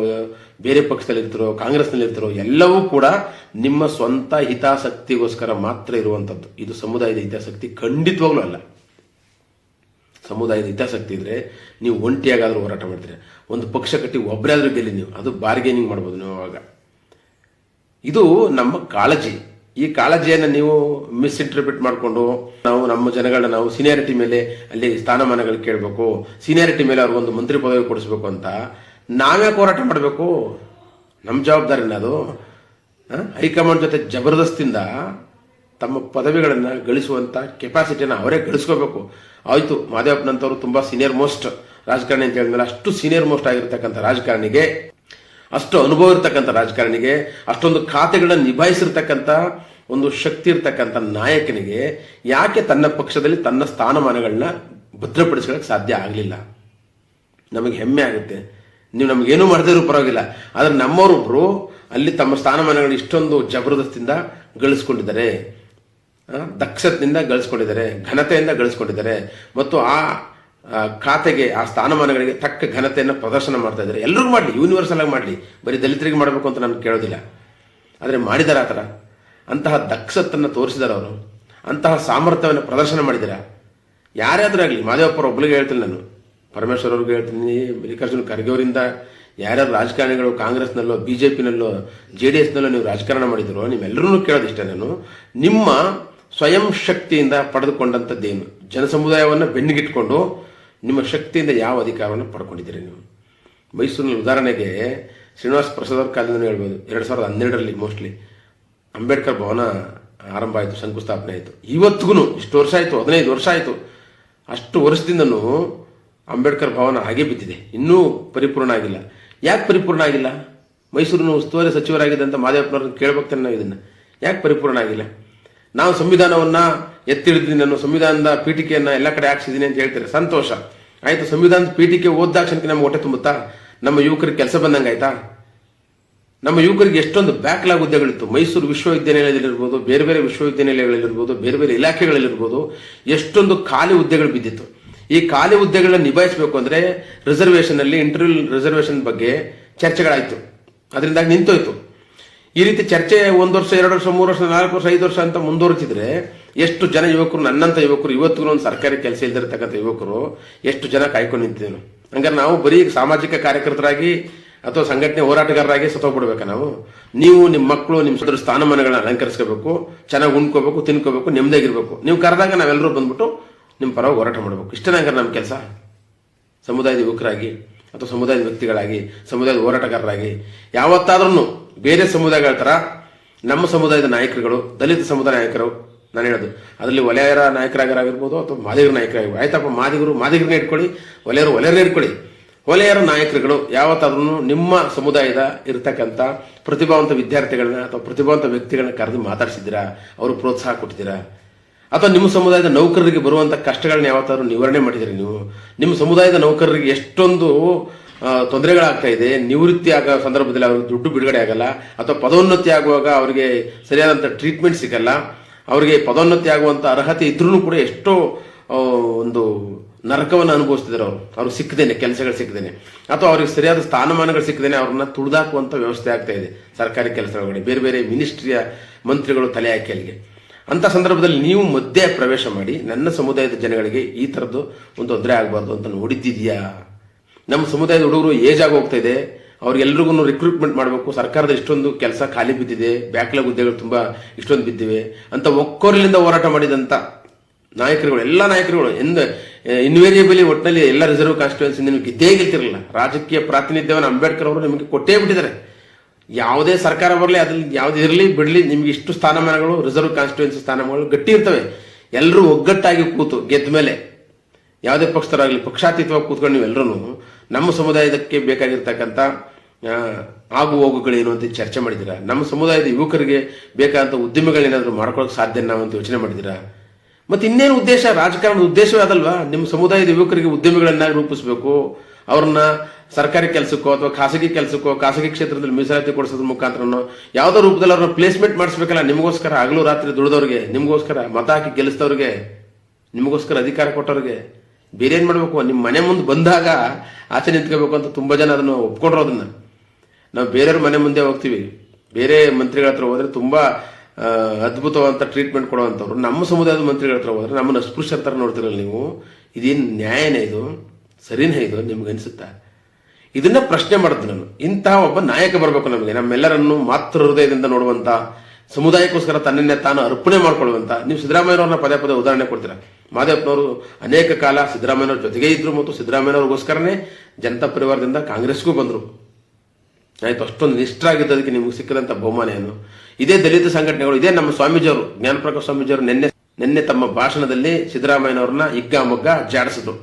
ಬೇರೆ ಪಕ್ಷದಲ್ಲಿ ಇರ್ತಿರೋ, ಕಾಂಗ್ರೆಸ್ನಲ್ಲಿ ಇರ್ತಿರೋ, ಎಲ್ಲವೂ ಕೂಡ ನಿಮ್ಮ ಸ್ವಂತ ಹಿತಾಸಕ್ತಿಗೋಸ್ಕರ ಮಾತ್ರ ಇರುವಂತದ್ದು. ಇದು ಸಮುದಾಯದ ಹಿತಾಸಕ್ತಿ ಖಂಡಿತವಾಗ್ಲೂ ಅಲ್ಲ. ಸಮುದಾಯದ ಹಿತಾಸಕ್ತಿ ಇದ್ರೆ ನೀವು ಒಂಟಿಯಾಗಾದ್ರೂ ಹೋರಾಟ ಮಾಡ್ತೀರಿ. ಒಂದು ಪಕ್ಷ ಕಟ್ಟಿ ಒಬ್ಬರಾದ್ರೂ ಗೆಲ್ಲಿ ನೀವು, ಅದು ಬಾರ್ಗೇನಿಂಗ್ ಮಾಡ್ಬೋದು ನೀವು ಅವಾಗ. ಇದು ನಮ್ಮ ಕಾಳಜಿ. ಈ ಕಾಳಜಿಯನ್ನು ನೀವು ಮಿಸ್ಇಂಟರ್ಪ್ರಿಟ್ ಮಾಡಿಕೊಂಡು ನಾವು ನಮ್ಮ ಜನಗಳನ್ನ ನಾವು ಸೀನಿಯಾರಿಟಿ ಮೇಲೆ ಅಲ್ಲಿ ಸ್ಥಾನಮಾನಗಳು ಕೇಳಬೇಕು, ಸೀನಿಯಾರಿಟಿ ಮೇಲೆ ಅವ್ರಿಗೊಂದು ಮಂತ್ರಿ ಪದವಿ ಕೊಡಿಸ್ಬೇಕು ಅಂತ ನಾವ್ಯಾಕೆ ಹೋರಾಟ ಮಾಡಬೇಕು? ನಮ್ಮ ಜವಾಬ್ದಾರಿನ ಅದು. ಹೈಕಮಾಂಡ್ ಜೊತೆ ಜಬರ್ದಸ್ತಿಂದ ತಮ್ಮ ಪದವಿಗಳನ್ನು ಗಳಿಸುವಂತ ಕೆಪಾಸಿಟಿನ ಅವರೇ ಗಳಿಸ್ಕೋಬೇಕು. ಆಯ್ತು, ಮಾದೇವಪ್ಪನಂತವರು ತುಂಬಾ ಸೀನಿಯರ್ ಮೋಸ್ಟ್ ರಾಜಕಾರಣಿ ಅಂತ ಹೇಳಿದ್ಮೇಲೆ ಅಷ್ಟು ಸೀನಿಯರ್ ಮೋಸ್ಟ್ ಆಗಿರ್ತಕ್ಕಂಥ ರಾಜಕಾರಣಿಗೆ, ಅಷ್ಟು ಅನುಭವ ಇರ್ತಕ್ಕಂಥ ರಾಜಕಾರಣಿಗೆ, ಅಷ್ಟೊಂದು ಖಾತೆಗಳನ್ನ ನಿಭಾಯಿಸಿರ್ತಕ್ಕಂಥ ಒಂದು ಶಕ್ತಿ ಇರ್ತಕ್ಕಂಥ ನಾಯಕನಿಗೆ ಯಾಕೆ ತನ್ನ ಪಕ್ಷದಲ್ಲಿ ತನ್ನ ಸ್ಥಾನಮಾನಗಳನ್ನ ಭದ್ರಪಡಿಸ್ಕೊಳ್ಳಕ್ಕೆ ಸಾಧ್ಯ ಆಗಲಿಲ್ಲ? ನಮಗೆ ಹೆಮ್ಮೆ ಆಗುತ್ತೆ. ನೀವು ನಮಗೇನು ಮಾಡದಿರೋ ಪರವಾಗಿಲ್ಲ, ಆದ್ರೆ ನಮ್ಮವರೊಬ್ರು ಅಲ್ಲಿ ತಮ್ಮ ಸ್ಥಾನಮಾನಗಳನ್ನ ಇಷ್ಟೊಂದು ಜಬರ್ದಸ್ತಿಂದ ಗಳಿಸ್ಕೊಂಡಿದ್ದಾರೆ, ದಕ್ಷತೆಯಿಂದ ಗಳಿಸ್ಕೊಂಡಿದ್ದಾರೆ, ಘನತೆಯಿಂದ ಗಳಿಸ್ಕೊಂಡಿದ್ದಾರೆ ಮತ್ತು ಆ ಖಾತೆಗೆ, ಆ ಸ್ಥಾನಮಾನಗಳಿಗೆ ತಕ್ಕ ಘನತೆಯನ್ನು ಪ್ರದರ್ಶನ ಮಾಡ್ತಾ ಇದ್ದಾರೆ. ಎಲ್ಲರಿಗೂ ಮಾಡಲಿ, ಯೂನಿವರ್ಸಲ್ ಆಗಿ ಮಾಡಲಿ, ಬರೀ ದಲಿತರಿಗೆ ಮಾಡಬೇಕು ಅಂತ ನಾನು ಕೇಳೋದಿಲ್ಲ. ಆದರೆ ಮಾಡಿದಾರ ಆ ಥರ ಅಂತಹ ದಕ್ಷತನ್ನು ತೋರಿಸಿದಾರ ಅವರು, ಅಂತಹ ಸಾಮರ್ಥ್ಯವನ್ನು ಪ್ರದರ್ಶನ ಮಾಡಿದಾರ. ಯಾರ್ಯಾದ್ರೂ ಆಗಲಿ, ಮಾದೇವಪ್ಪರ ಒಬ್ಬಳಿಗೆ ಹೇಳ್ತೀನಿ ನಾನು, ಪರಮೇಶ್ವರ್ ಅವ್ರಿಗೆ ಹೇಳ್ತೀನಿ, ಮಲ್ಲಿಕಾರ್ಜುನ ಖರ್ಗೆ ಅವರಿಂದ ಯಾರ್ಯಾರು ರಾಜಕಾರಣಿಗಳು ಕಾಂಗ್ರೆಸ್ನಲ್ಲೋ ಬಿಜೆಪಿನಲ್ಲೋ JDSನಲ್ಲೋ ನೀವು ರಾಜಕಾರಣ ಮಾಡಿದ್ರು, ನೀವೆಲ್ಲರೂ ಕೇಳೋದಿಷ್ಟೇ ನಾನು, ನಿಮ್ಮ ಸ್ವಯಂ ಶಕ್ತಿಯಿಂದ ಪಡೆದುಕೊಂಡಂಥದ್ದೇನು? ಜನಸಮುದಾಯವನ್ನು ಬೆನ್ನಿಗಿಟ್ಕೊಂಡು ನಿಮ್ಮ ಶಕ್ತಿಯಿಂದ ಯಾವ ಅಧಿಕಾರವನ್ನು ಪಡ್ಕೊಂಡಿದ್ದೀರಿ ನೀವು? ಮೈಸೂರಿನಲ್ಲಿ ಉದಾಹರಣೆಗೆ ಶ್ರೀನಿವಾಸ ಪ್ರಸಾದ್ ಅವ್ರ ಕಾಲದಿಂದ ಹೇಳ್ಬೋದು, 2012ರಲ್ಲಿ ಮೋಸ್ಟ್ಲಿ ಅಂಬೇಡ್ಕರ್ ಭವನ ಆರಂಭ ಆಯಿತು, ಶಂಕುಸ್ಥಾಪನೆ ಆಯಿತು. ಇವತ್ತಿಗೂ ಇಷ್ಟು ವರ್ಷ ಆಯಿತು, 15 ವರ್ಷ ಆಯಿತು. ಅಷ್ಟು ವರ್ಷದಿಂದನೂ ಅಂಬೇಡ್ಕರ್ ಭವನ ಹಾಗೆ ಬಿದ್ದಿದೆ, ಇನ್ನೂ ಪರಿಪೂರ್ಣ ಆಗಿಲ್ಲ. ಯಾಕೆ ಪರಿಪೂರ್ಣ ಆಗಿಲ್ಲ? ಮೈಸೂರಿನ ಉಸ್ತುವಾರಿ ಸಚಿವರಾಗಿದ್ದಂಥ ಮಾದೇವಪ್ಪನವ್ರನ್ನ ಕೇಳ್ಬೇಕ್ತಾನೆ ನಾವು ಇದನ್ನ, ಯಾಕೆ ಪರಿಪೂರ್ಣ ಆಗಿಲ್ಲ? ನಾವು ಸಂವಿಧಾನವನ್ನ ಎತ್ತಿಡಿದ್ದೀನಿ, ನಾನು ಸಂವಿಧಾನದ ಪೀಠಿಕೆಯನ್ನ ಎಲ್ಲ ಕಡೆ ಹಾಕ್ಸಿದ್ದೀನಿ ಅಂತ ಹೇಳ್ತಾರೆ, ಸಂತೋಷ ಆಯ್ತು. ಸಂವಿಧಾನದ ಪೀಠಿಕೆ ಓದಾಕ್ಷಣಕ್ಕೆ ನಮ್ಗೆ ಹೊಟ್ಟೆ ತುಂಬುತ್ತಾ? ನಮ್ಮ ಯುವಕರಿಗೆ ಕೆಲಸ ಬಂದಂಗಾಯ್ತಾ? ನಮ್ಮ ಯುವಕರಿಗೆ ಎಷ್ಟೊಂದು ಬ್ಯಾಕ್ಲಾಗ್ ಹುದ್ದೆಗಳಿತ್ತು. ಮೈಸೂರು ವಿಶ್ವವಿದ್ಯಾನಿಲಯದಲ್ಲಿರ್ಬೋದು, ಬೇರೆ ಬೇರೆ ವಿಶ್ವವಿದ್ಯಾನಿಲಯಗಳಲ್ಲಿರ್ಬೋದು, ಬೇರೆ ಬೇರೆ ಇಲಾಖೆಗಳಲ್ಲಿರ್ಬೋದು, ಎಷ್ಟೊಂದು ಖಾಲಿ ಹುದ್ದೆಗಳು ಬಿದ್ದಿತ್ತು. ಈ ಖಾಲಿ ಹುದ್ದೆಗಳನ್ನ ನಿಭಾಯಿಸಬೇಕು ಅಂದ್ರೆ ರಿಸರ್ವೇಷನ್ ಅಲ್ಲಿ ಇಂಟರ್ವ್ಯೂ ರಿಸರ್ವೇಷನ್ ಬಗ್ಗೆ ಚರ್ಚೆಗಳಾಯ್ತು, ಅದರಿಂದಾಗಿ ನಿಂತೋಯ್ತು. ಈ ರೀತಿ ಚರ್ಚೆ 1 ವರ್ಷ 2 ವರ್ಷ 3 ವರ್ಷ 4 ವರ್ಷ 5 ವರ್ಷ ಅಂತ ಮುಂದುವರಿಸಿದ್ರೆ ಎಷ್ಟು ಜನ ಯುವಕರು, ನನ್ನಂತ ಯುವಕರು, ಇವತ್ತಿಗೂ ಒಂದು ಸರ್ಕಾರಿ ಕೆಲಸ ಇಲ್ದಿರತಕ್ಕಂಥ ಯುವಕರು ಎಷ್ಟು ಜನ ಕಾಯ್ಕೊಂಡು ನಿಂತಿದ್ದೇನು. ಹಂಗಾರೆ ನಾವು ಬರೀ ಸಾಮಾಜಿಕ ಕಾರ್ಯಕರ್ತರಾಗಿ ಅಥವಾ ಸಂಘಟನೆ ಹೋರಾಟಗಾರರಾಗಿ ಸತ್ತೋಗ್ಬಿಡ್ಬೇಕಾ ನಾವು? ನೀವು ನಿಮ್ಮ ಮಕ್ಕಳು ನಿಮ್ಮ ಸೋದರ ಸ್ಥಾನಮಾನಗಳನ್ನ ಅಲಂಕರಿಸ್ಕೋಬೇಕು, ಚೆನ್ನಾಗಿ ಉಣ್ಕೋಬೇಕು, ತಿನ್ಕೋಬೇಕು, ನೆಮ್ಮದಿಯಾಗಿರ್ಬೇಕು. ನೀವು ಕರೆದಾಗ ನಾವೆಲ್ಲರೂ ಬಂದ್ಬಿಟ್ಟು ನಿಮ್ಮ ಪರವಾಗಿ ಹೋರಾಟ ಮಾಡಬೇಕು. ಇಷ್ಟೇ ಹಂಗಾರೆ ನಮ್ಮ ಕೆಲಸ. ಸಮುದಾಯದ ಯುವಕರಾಗಿ ಅಥವಾ ಸಮುದಾಯದ ವ್ಯಕ್ತಿಗಳಾಗಿ, ಸಮುದಾಯದ ಹೋರಾಟಗಾರರಾಗಿ ಯಾವತ್ತಾದ್ರೂ ಬೇರೆ ಸಮುದಾಯಗಳ ತರ ನಮ್ಮ ಸಮುದಾಯದ ನಾಯಕರುಗಳು, ದಲಿತ ಸಮುದಾಯ ನಾಯಕರು, ನಾನು ಹೇಳೋದು ಅದರಲ್ಲಿ ವಲಯರ ನಾಯಕರಾಗಿರ್ಬೋದು ಅಥವಾ ಮಾದಿಗರ ನಾಯಕರಾಗಿರ್ಬೋದು. ಆಯ್ತಪ್ಪ, ಮಾದಿಗರನ್ನ ಇಟ್ಕೊಳ್ಳಿ, ವಲಯರನ್ನ ಇಟ್ಕೊಳ್ಳಿ. ವಲಯರ ನಾಯಕರುಗಳು ಯಾವತ್ತಾದ್ರೂ ನಿಮ್ಮ ಸಮುದಾಯದ ಇರತಕ್ಕಂಥ ಪ್ರತಿಭಾವಂತ ವಿದ್ಯಾರ್ಥಿಗಳನ್ನ ಅಥವಾ ಪ್ರತಿಭಾವಂತ ವ್ಯಕ್ತಿಗಳನ್ನ ಕರೆದು ಮಾತಾಡಿಸಿದ್ದೀರಾ, ಅವರು ಪ್ರೋತ್ಸಾಹ ಕೊಟ್ಟಿದ್ದೀರಾ? ಅಥವಾ ನಿಮ್ಮ ಸಮುದಾಯದ ನೌಕರರಿಗೆ ಬರುವಂತ ಕಷ್ಟಗಳನ್ನ ಯಾವತ್ತಾದ್ರೂ ನಿವಾರಣೆ ಮಾಡಿದಿರಿ ನೀವು? ನಿಮ್ಮ ಸಮುದಾಯದ ನೌಕರರಿಗೆ ಎಷ್ಟೊಂದು ತೊಂದರೆಗಳಾಗ್ತಾ ಇದೆ, ನಿವೃತ್ತಿ ಆಗೋ ಸಂದರ್ಭದಲ್ಲಿ ಅವ್ರಿಗೆ ದುಡ್ಡು ಬಿಡುಗಡೆ ಆಗಲ್ಲ, ಅಥವಾ ಪದೋನ್ನತಿ ಆಗುವಾಗ ಅವರಿಗೆ ಸರಿಯಾದಂಥ ಟ್ರೀಟ್ಮೆಂಟ್ ಸಿಗಲ್ಲ, ಅವರಿಗೆ ಪದೋನ್ನತಿ ಆಗುವಂತ ಅರ್ಹತೆ ಇದ್ರೂ ಕೂಡ ಎಷ್ಟೋ ಒಂದು ನರಕವನ್ನು ಅನುಭವಿಸ್ತಿದ್ದಾರೆ. ಅವ್ರು ಸಿಕ್ಕದೇನೆ, ಕೆಲಸಗಳು ಸಿಕ್ಕದೇನೆ, ಅಥವಾ ಅವ್ರಿಗೆ ಸರಿಯಾದ ಸ್ಥಾನಮಾನಗಳು ಸಿಕ್ಕದೇನೆ ಅವ್ರನ್ನ ತುಳಿದಾಕುವಂತ ವ್ಯವಸ್ಥೆ ಆಗ್ತಾ ಇದೆ ಸರ್ಕಾರಿ ಕೆಲಸಗಳೊಳಗಡೆ, ಬೇರೆ ಬೇರೆ ಮಿನಿಸ್ಟ್ರಿಯ ಮಂತ್ರಿಗಳು ತಲೆ ಹಾಕಿ ಅಲ್ಲಿಗೆ. ಅಂತ ಸಂದರ್ಭದಲ್ಲಿ ನೀವು ಮಧ್ಯೆ ಪ್ರವೇಶ ಮಾಡಿ ನನ್ನ ಸಮುದಾಯದ ಜನಗಳಿಗೆ ಈ ತರದ್ದು ಒಂದು ತೊಂದರೆ ಆಗಬಾರ್ದು ಅಂತ ನೋಡಿದ್ದಿದ್ಯಾ? ನಮ್ಮ ಸಮುದಾಯದ ಹುಡುಗರು ಏಜ್ ಆಗಿ ಹೋಗ್ತಾ ಇದೆ, ಅವ್ರಿಗೆಲ್ರಿಗೂ ರಿಕ್ರೂಟ್ಮೆಂಟ್ ಮಾಡಬೇಕು, ಸರ್ಕಾರದ ಇಷ್ಟೊಂದು ಕೆಲಸ ಖಾಲಿ ಬಿದ್ದಿದೆ, ಬ್ಯಾಕ್ಲಾಗ್ ಹುದ್ದೆಗಳು ತುಂಬಾ ಇಷ್ಟೊಂದು ಬಿದ್ದಿವೆ ಅಂತ ಒಕ್ಕೊರಲಿಂದ ಹೋರಾಟ ಮಾಡಿದಂತ ನಾಯಕರುಗಳು, ಎಲ್ಲ ನಾಯಕರುಗಳು ಇನ್ವೇರಿಯಬಲಿ ಒಟ್ಟಿನಲ್ಲಿ ಎಲ್ಲ ರಿಸರ್ವ್ ಕಾನ್ಸ್ಟಿಟ್ಯೂನ್ಸಿ ನಿಮಗೆ ಗೆದ್ದೇ ಗೆಲ್ತಿರಲಿಲ್ಲ. ರಾಜಕೀಯ ಪ್ರಾತಿನಿಧ್ಯವನ್ನು ಅಂಬೇಡ್ಕರ್ ಅವರು ನಿಮಗೆ ಕೊಟ್ಟೇ ಬಿಟ್ಟಿದ್ದಾರೆ. ಯಾವುದೇ ಸರ್ಕಾರ ಬರಲಿ, ಅದ್ರಲ್ಲಿ ಯಾವ್ದು ಇರಲಿ ಬಿಡಲಿ, ನಿಮ್ಗೆ ಇಷ್ಟು ಸ್ಥಾನಮಾನಗಳು, ರಿಸರ್ವ್ ಕಾನ್ಸ್ಟಿಟ್ಯೂನ್ಸಿ ಸ್ಥಾನಮಾನಗಳು ಗಟ್ಟಿ ಇರ್ತವೆ. ಎಲ್ಲರೂ ಒಗ್ಗಟ್ಟಾಗಿ ಕೂತು ಗೆದ್ದ ಮೇಲೆ ಯಾವುದೇ ಪಕ್ಷದವರಾಗಲಿ ಪಕ್ಷಾತೀತವಾಗಿ ಕೂತ್ಕೊಂಡು ನೀವೆಲ್ಲರೂ ನಮ್ಮ ಸಮುದಾಯದಕ್ಕೆ ಬೇಕಾಗಿರ್ತಕ್ಕಂಥ ಆಗು ಹೋಗುಗಳೇನು ಅಂತ ಚರ್ಚೆ ಮಾಡಿದ್ದೀರಾ? ನಮ್ಮ ಸಮುದಾಯದ ಯುವಕರಿಗೆ ಬೇಕಾದಂಥ ಉದ್ಯಮಗಳೇನಾದರೂ ಮಾಡ್ಕೊಳ್ಳೋಕೆ ಸಾಧ್ಯ ನಾವು ಅಂತ ಯೋಚನೆ ಮಾಡಿದ್ದೀರಾ? ಮತ್ತೆ ಇನ್ನೇನು ಉದ್ದೇಶ? ರಾಜಕಾರಣದ ಉದ್ದೇಶವೇ ಅದಲ್ವಾ? ನಿಮ್ಮ ಸಮುದಾಯದ ಯುವಕರಿಗೆ ಉದ್ಯಮಿಗಳನ್ನ ರೂಪಿಸಬೇಕು, ಅವ್ರನ್ನ ಸರ್ಕಾರಿ ಕೆಲಸಕ್ಕೋ ಅಥವಾ ಖಾಸಗಿ ಕೆಲಸಕ್ಕೋ, ಖಾಸಗಿ ಕ್ಷೇತ್ರದಲ್ಲಿ ಮೀಸಲಾತಿ ಕೊಡಿಸೋದ್ರ ಮುಖಾಂತರ ಯಾವುದೋ ರೂಪದಲ್ಲಿ ಅವ್ರನ್ನ ಪ್ಲೇಸ್ಮೆಂಟ್ ಮಾಡಿಸ್ಬೇಕಲ್ಲ. ನಿಮಗೋಸ್ಕರ ಹಗಲು ರಾತ್ರಿ ದುಡಿದವ್ರಿಗೆ, ನಿಮಗೋಸ್ಕರ ಮತ ಹಾಕಿ ಗೆಲ್ಲಿಸಿದವ್ರಿಗೆ, ನಿಮಗೋಸ್ಕರ ಅಧಿಕಾರ ಕೊಟ್ಟವ್ರಿಗೆ ಬೇರೆ ಏನ್ ಮಾಡ್ಬೇಕು? ನಿಮ್ಮ ಮನೆ ಮುಂದೆ ಬಂದಾಗ ಆಚೆ ನಿಂತ್ಕೋಬೇಕು ಅಂತ ತುಂಬಾ ಜನ ಅದನ್ನು ಒಪ್ಕೊಂಡ್ರು. ಅದನ್ನ ನಾವು ಬೇರೆಯವ್ರ ಮನೆ ಮುಂದೆ ಹೋಗ್ತೀವಿ, ಬೇರೆ ಮಂತ್ರಿಗಳ ಹತ್ರ ಹೋದ್ರೆ ತುಂಬಾ ಅದ್ಭುತವಾದಂತ ಟ್ರೀಟ್ಮೆಂಟ್ ಕೊಡುವಂತವ್ರು, ನಮ್ಮ ಸಮುದಾಯದ ಮಂತ್ರಿಗಳ ಹತ್ರ ಹೋದ್ರೆ ನಮ್ಮನ್ನು ಅಸ್ಪೃಶ್ಯರ ತರ ನೋಡ್ತಿರಲ್ಲ ನೀವು. ಇದೇನು ನ್ಯಾಯನೇ? ಇದು ಸರಿನೇ? ಇದು ನಿಮ್ಗೆ ಅನ್ಸುತ್ತಾ? ಇದನ್ನ ಪ್ರಶ್ನೆ ಮಾಡಿದ್ದು ನಾನು. ಇಂತಹ ಒಬ್ಬ ನಾಯಕ ಬರಬೇಕು ನಮಗೆ, ನಮ್ಮೆಲ್ಲರನ್ನು ಮಾತೃ ಹೃದಯದಿಂದ ನೋಡುವಂತ, ಸಮುದಾಯಕ್ಕೋಸ್ಕರ ತನ್ನನ್ನೇ ತಾನು ಅರ್ಪಣೆ ಮಾಡ್ಕೊಳ್ಳುವಂತ. ನೀವು ಸಿದ್ದರಾಮಯ್ಯವ್ರನ್ನ ಪದೇ ಪದೇ ಉದಾಹರಣೆ ಕೊಡ್ತೀರಾ. ಮಾದೇವಪ್ಪನವರು ಅನೇಕ ಕಾಲ ಸಿದ್ದರಾಮಯ್ಯವ್ರ ಜೊತೆಗೆ ಇದ್ರು ಮತ್ತು ಸಿದ್ದರಾಮಯ್ಯವ್ರಿಗೋಸ್ಕರನೇ ಜನತಾ ಪರಿವಾರದಿಂದ ಕಾಂಗ್ರೆಸ್ಗೂ ಬಂದ್ರು. ಆಯ್ತು, ಅಷ್ಟೊಂದು ನಿಷ್ಠರಾಗಿದ್ದದಕ್ಕೆ ನಿಮ್ಗೆ ಸಿಕ್ಕದಂತ ಬಹುಮಾನ ಏನು? ಇದೇ ದಲಿತ ಸಂಘಟನೆಗಳು, ಇದೇ ನಮ್ಮ ಸ್ವಾಮೀಜಿಯವರು, ಜ್ಞಾನಪ್ರಕಾಶ್ ಸ್ವಾಮೀಜಿಯವರು ನಿನ್ನೆ ತಮ್ಮ ಭಾಷಣದಲ್ಲಿ ಸಿದ್ದರಾಮಯ್ಯನವ್ರನ್ನ ಹಿಗ್ಗಾಮುಗ್ಗ ಜಾಡಿಸಿದ್ರು.